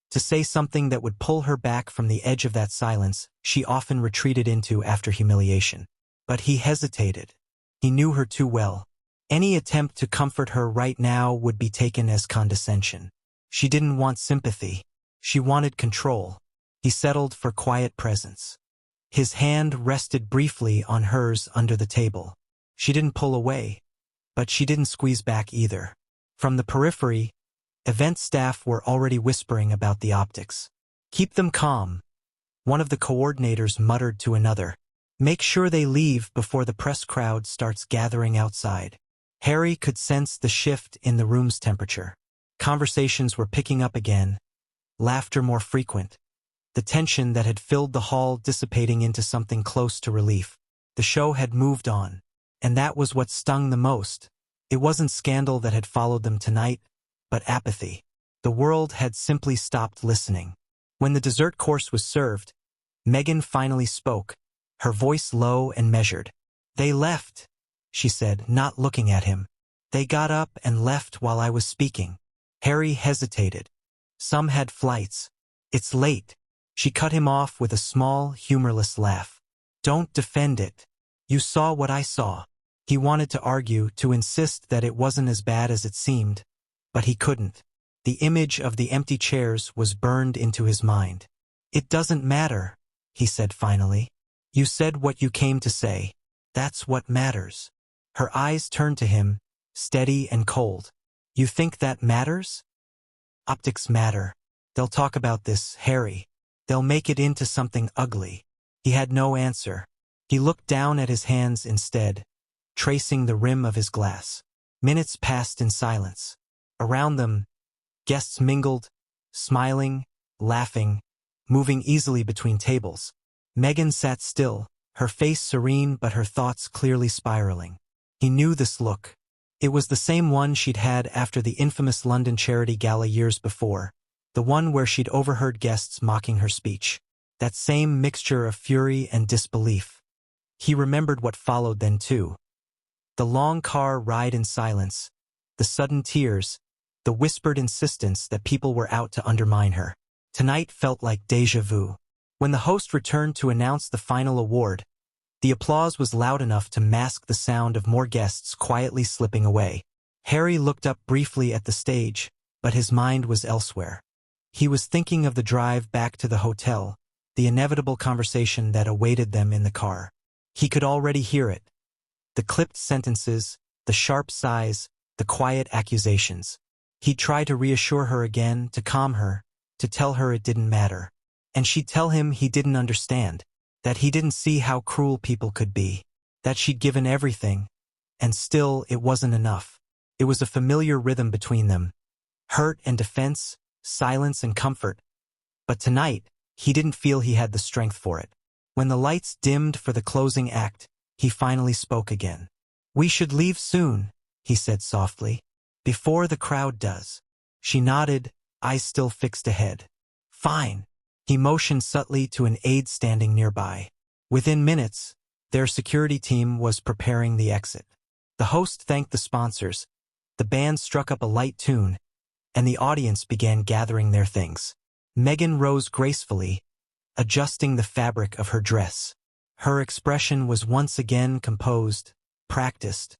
to say something that would pull her back from the edge of that silence she often retreated into after humiliation. But he hesitated. He knew her too well. Any attempt to comfort her right now would be taken as condescension. She didn't want sympathy. She wanted control. He settled for quiet presence. His hand rested briefly on hers under the table. She didn't pull away, but she didn't squeeze back either. From the periphery, event staff were already whispering about the optics. "Keep them calm," one of the coordinators muttered to another. "Make sure they leave before the press crowd starts gathering outside." Harry could sense the shift in the room's temperature. Conversations were picking up again, laughter more frequent, the tension that had filled the hall dissipating into something close to relief. The show had moved on, and that was what stung the most. It wasn't scandal that had followed them tonight, but apathy. The world had simply stopped listening. When the dessert course was served, Meghan finally spoke, her voice low and measured. "They left," she said, not looking at him. "They got up and left while I was speaking." Harry hesitated. "Some had flights. It's late." She cut him off with a small, humorless laugh. "Don't defend it. You saw what I saw." He wanted to argue, to insist that it wasn't as bad as it seemed, but he couldn't. The image of the empty chairs was burned into his mind. "It doesn't matter," he said finally. "You said what you came to say. That's what matters." Her eyes turned to him, steady and cold. "You think that matters?" "Optics matter. They'll talk about this, Harry. They'll make it into something ugly." He had no answer. He looked down at his hands instead, tracing the rim of his glass. Minutes passed in silence. Around them, guests mingled, smiling, laughing, moving easily between tables. Meghan sat still, her face serene but her thoughts clearly spiraling. He knew this look. It was the same one she'd had after the infamous London charity gala years before, the one where she'd overheard guests mocking her speech. That same mixture of fury and disbelief. He remembered what followed then too. The long car ride in silence, the sudden tears, the whispered insistence that people were out to undermine her. Tonight felt like déjà vu. When the host returned to announce the final award, the applause was loud enough to mask the sound of more guests quietly slipping away. Harry looked up briefly at the stage, but his mind was elsewhere. He was thinking of the drive back to the hotel, the inevitable conversation that awaited them in the car. He could already hear it. The clipped sentences, the sharp sighs, the quiet accusations. He'd try to reassure her again, to calm her, to tell her it didn't matter. And she'd tell him he didn't understand, that he didn't see how cruel people could be, that she'd given everything, and still it wasn't enough. It was a familiar rhythm between them, hurt and defense, silence and comfort. But tonight, he didn't feel he had the strength for it. When the lights dimmed for the closing act, he finally spoke again. "We should leave soon," he said softly. "Before the crowd does." She nodded, eyes still fixed ahead. "Fine." He motioned subtly to an aide standing nearby. Within minutes, their security team was preparing the exit. The host thanked the sponsors, the band struck up a light tune, and the audience began gathering their things. Meghan rose gracefully, adjusting the fabric of her dress. Her expression was once again composed, practiced.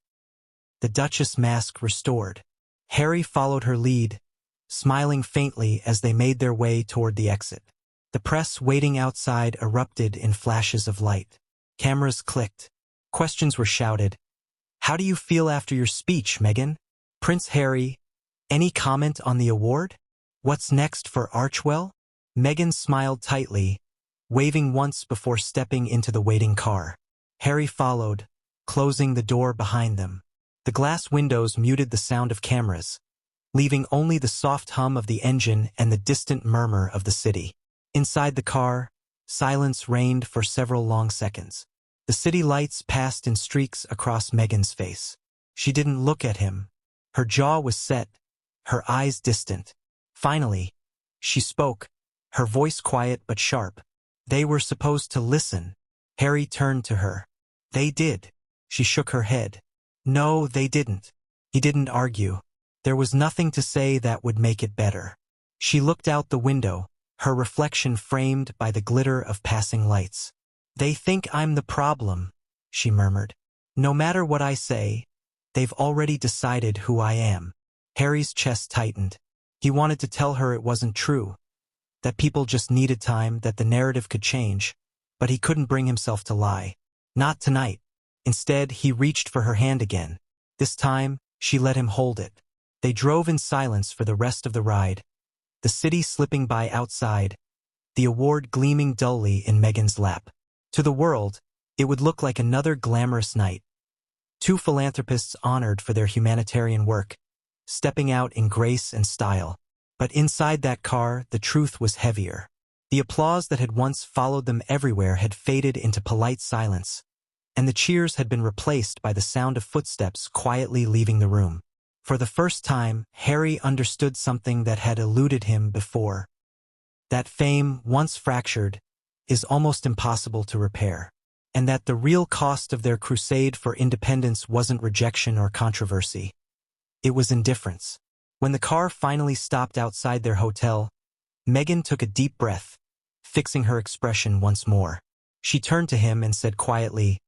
The Duchess mask restored. Harry followed her lead, smiling faintly as they made their way toward the exit. The press waiting outside erupted in flashes of light. Cameras clicked. Questions were shouted. "How do you feel after your speech, Meghan?" "Prince Harry, any comment on the award? What's next for Archewell?" Meghan smiled tightly, waving once before stepping into the waiting car. Harry followed, closing the door behind them. The glass windows muted the sound of cameras, leaving only the soft hum of the engine and the distant murmur of the city. Inside the car, silence reigned for several long seconds. The city lights passed in streaks across Meghan's face. She didn't look at him. Her jaw was set, her eyes distant. Finally, she spoke, her voice quiet but sharp. "They were supposed to listen." Harry turned to her. "They did." She shook her head. "No, they didn't." He didn't argue. There was nothing to say that would make it better. She looked out the window, her reflection framed by the glitter of passing lights. "They think I'm the problem," she murmured. "No matter what I say, they've already decided who I am." Harry's chest tightened. He wanted to tell her it wasn't true, that people just needed time, that the narrative could change, but he couldn't bring himself to lie. Not tonight. Instead, he reached for her hand again. This time, she let him hold it. They drove in silence for the rest of the ride, the city slipping by outside, the award gleaming dully in Meghan's lap. To the world, it would look like another glamorous night. Two philanthropists honored for their humanitarian work, stepping out in grace and style. But inside that car, the truth was heavier. The applause that had once followed them everywhere had faded into polite silence, and the cheers had been replaced by the sound of footsteps quietly leaving the room. For the first time, Harry understood something that had eluded him before. That fame, once fractured, is almost impossible to repair, and that the real cost of their crusade for independence wasn't rejection or controversy. It was indifference. When the car finally stopped outside their hotel, Meghan took a deep breath, fixing her expression once more. She turned to him and said quietly,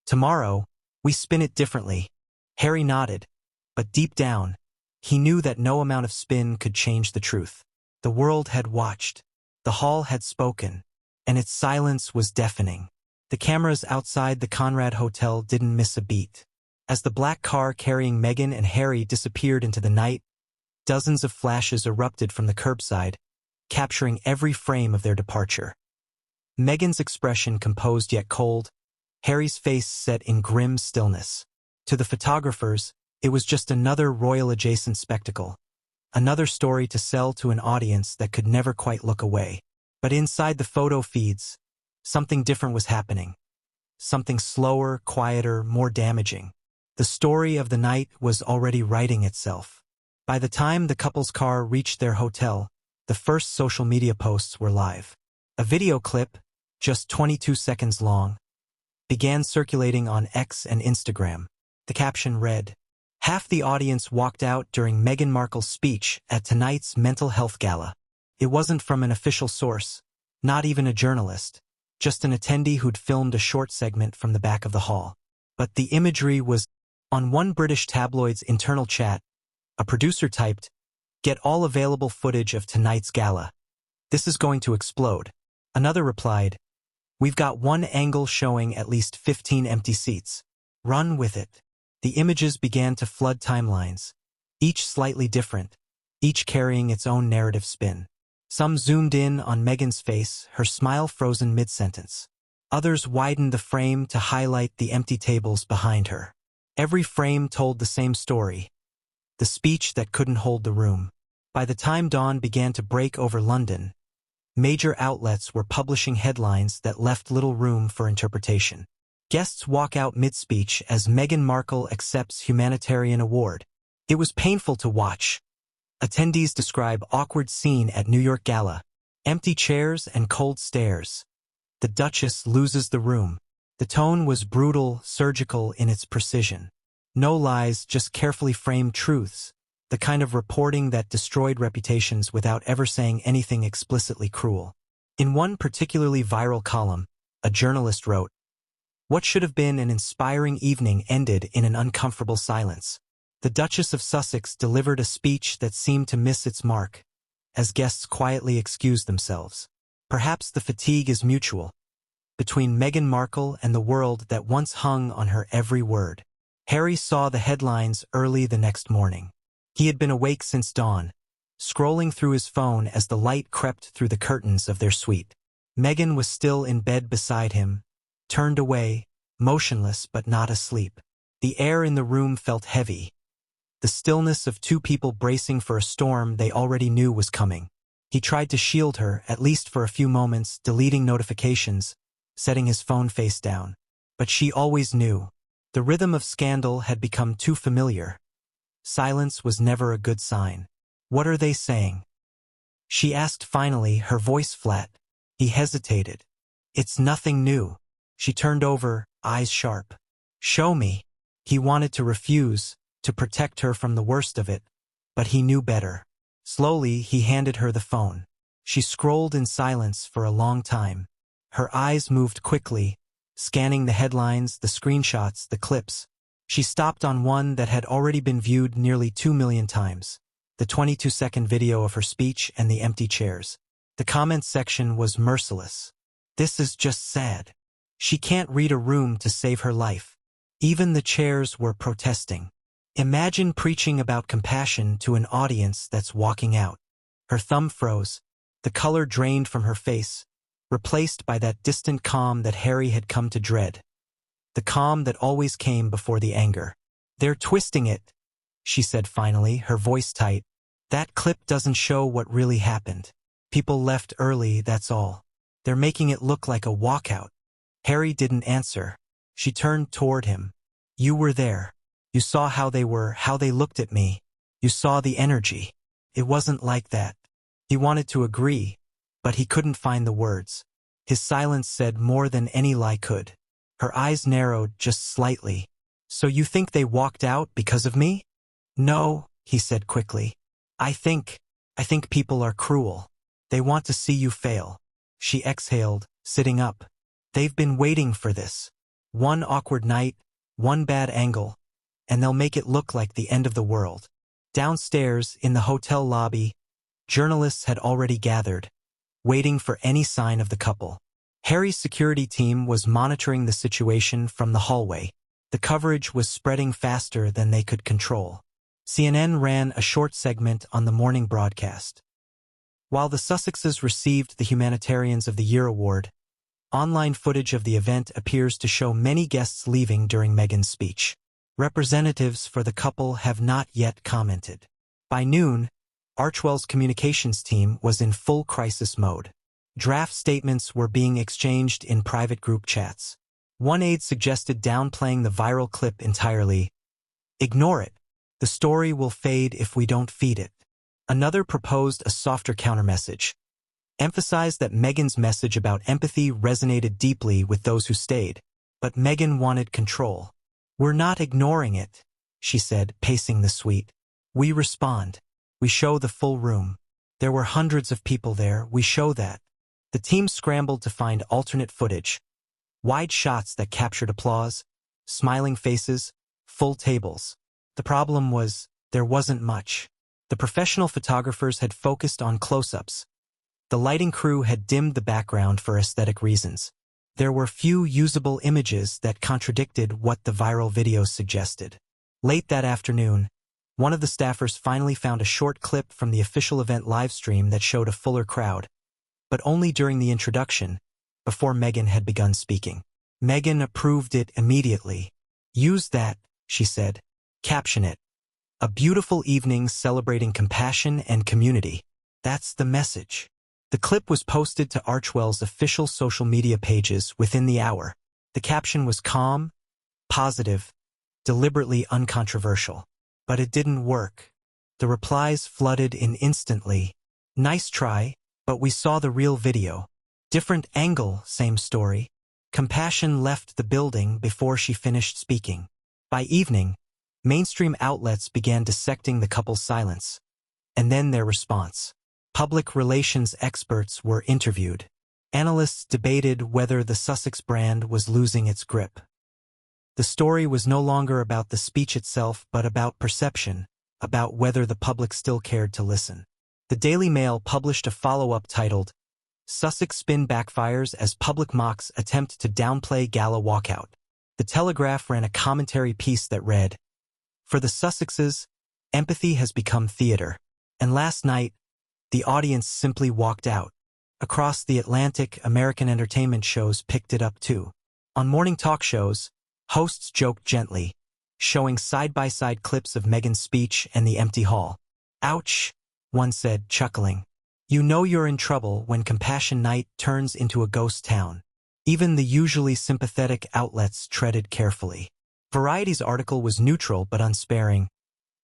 "Tomorrow, we spin it differently." Harry nodded, but deep down, he knew that no amount of spin could change the truth. The world had watched, the hall had spoken, and its silence was deafening. The cameras outside the Conrad Hotel didn't miss a beat. As the black car carrying Meghan and Harry disappeared into the night, dozens of flashes erupted from the curbside, capturing every frame of their departure. Meghan's expression composed yet cold, Harry's face set in grim stillness. To the photographers, it was just another royal-adjacent spectacle, another story to sell to an audience that could never quite look away. But inside the photo feeds, something different was happening. Something slower, quieter, more damaging. The story of the night was already writing itself. By the time the couple's car reached their hotel, the first social media posts were live. A video clip, just 22 seconds long, began circulating on X and Instagram. The caption read, Half the audience walked out during Meghan Markle's speech at tonight's mental health gala. It wasn't from an official source, not even a journalist, just an attendee who'd filmed a short segment from the back of the hall. But the imagery was, on one British tabloid's internal chat, a producer typed, "Get all available footage of tonight's gala. This is going to explode." Another replied, "We've got one angle showing at least 15 empty seats. Run with it." The images began to flood timelines, each slightly different, each carrying its own narrative spin. Some zoomed in on Meghan's face, her smile frozen mid-sentence. Others widened the frame to highlight the empty tables behind her. Every frame told the same story, the speech that couldn't hold the room. By the time dawn began to break over London, major outlets were publishing headlines that left little room for interpretation. Guests walk out mid-speech as Meghan Markle accepts humanitarian award. It was painful to watch. Attendees describe awkward scene at New York Gala. Empty chairs and cold stares. The Duchess loses the room. The tone was brutal, surgical in its precision. No lies, just carefully framed truths. The kind of reporting that destroyed reputations without ever saying anything explicitly cruel. In one particularly viral column, a journalist wrote, "What should have been an inspiring evening ended in an uncomfortable silence." The Duchess of Sussex delivered a speech that seemed to miss its mark, as guests quietly excused themselves. Perhaps the fatigue is mutual, between Meghan Markle and the world that once hung on her every word. Harry saw the headlines early the next morning. He had been awake since dawn, scrolling through his phone as the light crept through the curtains of their suite. Meghan was still in bed beside him, turned away, motionless but not asleep. The air in the room felt heavy, the stillness of two people bracing for a storm they already knew was coming. He tried to shield her, at least for a few moments, deleting notifications, setting his phone face down. But she always knew. The rhythm of scandal had become too familiar. Silence was never a good sign. "What are they saying?" she asked finally, her voice flat. He hesitated. "It's nothing new." She turned over, eyes sharp. "Show me." He wanted to refuse, to protect her from the worst of it, but he knew better. Slowly, he handed her the phone. She scrolled in silence for a long time. Her eyes moved quickly, scanning the headlines, the screenshots, the clips. She stopped on one that had already been viewed nearly 2 million times, the 22-second video of her speech and the empty chairs. The comments section was merciless. "This is just sad. She can't read a room to save her life." Even the chairs were protesting. Imagine preaching about compassion to an audience that's walking out. Her thumb froze. The color drained from her face, replaced by that distant calm that Harry had come to dread. The calm that always came before the anger. "They're twisting it," she said finally, her voice tight. "That clip doesn't show what really happened. People left early, that's all. They're making it look like a walkout." Harry didn't answer. She turned toward him. "You were there. You saw how they were, how they looked at me. You saw the energy. It wasn't like that." He wanted to agree, but he couldn't find the words. His silence said more than any lie could. Her eyes narrowed just slightly. "So you think they walked out because of me?" "No," he said quickly. I think people are cruel. They want to see you fail." She exhaled, sitting up. "They've been waiting for this. One awkward night, one bad angle, and they'll make it look like the end of the world." Downstairs, in the hotel lobby, journalists had already gathered, waiting for any sign of the couple. Harry's security team was monitoring the situation from the hallway. The coverage was spreading faster than they could control. CNN ran a short segment on the morning broadcast. While the Sussexes received the Humanitarians of the Year award, online footage of the event appears to show many guests leaving during Meghan's speech. Representatives for the couple have not yet commented. By noon, Archwell's communications team was in full crisis mode. Draft statements were being exchanged in private group chats. One aide suggested downplaying the viral clip entirely. "Ignore it. The story will fade if we don't feed it." Another proposed a softer countermessage. Emphasized that Meghan's message about empathy resonated deeply with those who stayed, but Meghan wanted control. "We're not ignoring it. she said, pacing the suite. We respond. We show the full room. There were hundreds of people there, we show that. The team scrambled to find alternate footage. Wide shots that captured applause, smiling faces, full tables. The problem was, there wasn't much. The professional photographers had focused on close-ups. The lighting crew had dimmed the background for aesthetic reasons. There were few usable images that contradicted what the viral videos suggested. Late that afternoon, one of the staffers finally found a short clip from the official event livestream that showed a fuller crowd, but only during the introduction, before Meghan had begun speaking. Meghan approved it immediately. Use that, she said. Caption it. A beautiful evening celebrating compassion and community. That's the message. The clip was posted to Archewell's official social media pages within the hour. The caption was calm, positive, deliberately uncontroversial. But it didn't work. The replies flooded in instantly. Nice try, but we saw the real video. Different angle, same story. Compassion left the building before she finished speaking. By evening, mainstream outlets began dissecting the couple's silence. And then their response. Public relations experts were interviewed. Analysts debated whether the Sussex brand was losing its grip. The story was no longer about the speech itself but about perception, about whether the public still cared to listen. The Daily Mail published a follow-up titled, Sussex Spin Backfires as Public Mocks Attempt to Downplay Gala Walkout. The Telegraph ran a commentary piece that read, For the Sussexes, empathy has become theater. And last night, the audience simply walked out. Across the Atlantic, American entertainment shows picked it up too. On morning talk shows, hosts joked gently, showing side-by-side clips of Meghan's speech and the empty hall. Ouch, one said, chuckling. You know you're in trouble when Compassion Night turns into a ghost town. Even the usually sympathetic outlets treaded carefully. Variety's article was neutral but unsparing.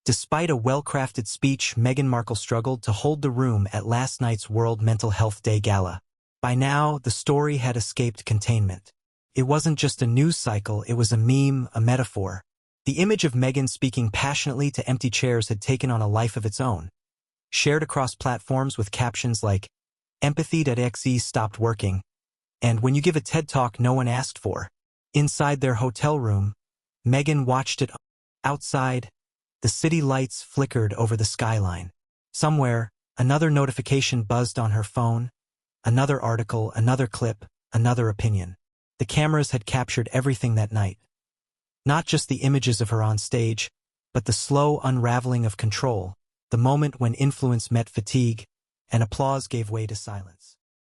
Despite a well-crafted speech, Meghan Markle struggled to hold the room at last night's World Mental Health Day Gala. By now, the story had escaped containment. It wasn't just a news cycle, it was a meme, a metaphor. The image of Meghan speaking passionately to empty chairs had taken on a life of its own. Shared across platforms with captions like, Empathy.exe stopped working, and when you give a TED Talk no one asked for. Inside their hotel room, Meghan watched it. Outside, the city lights flickered over the skyline. Somewhere, another notification buzzed on her phone, another article, another clip, another opinion. The cameras had captured everything that night. Not just the images of her on stage, but the slow unraveling of control, the moment when influence met fatigue, and applause gave way to silence.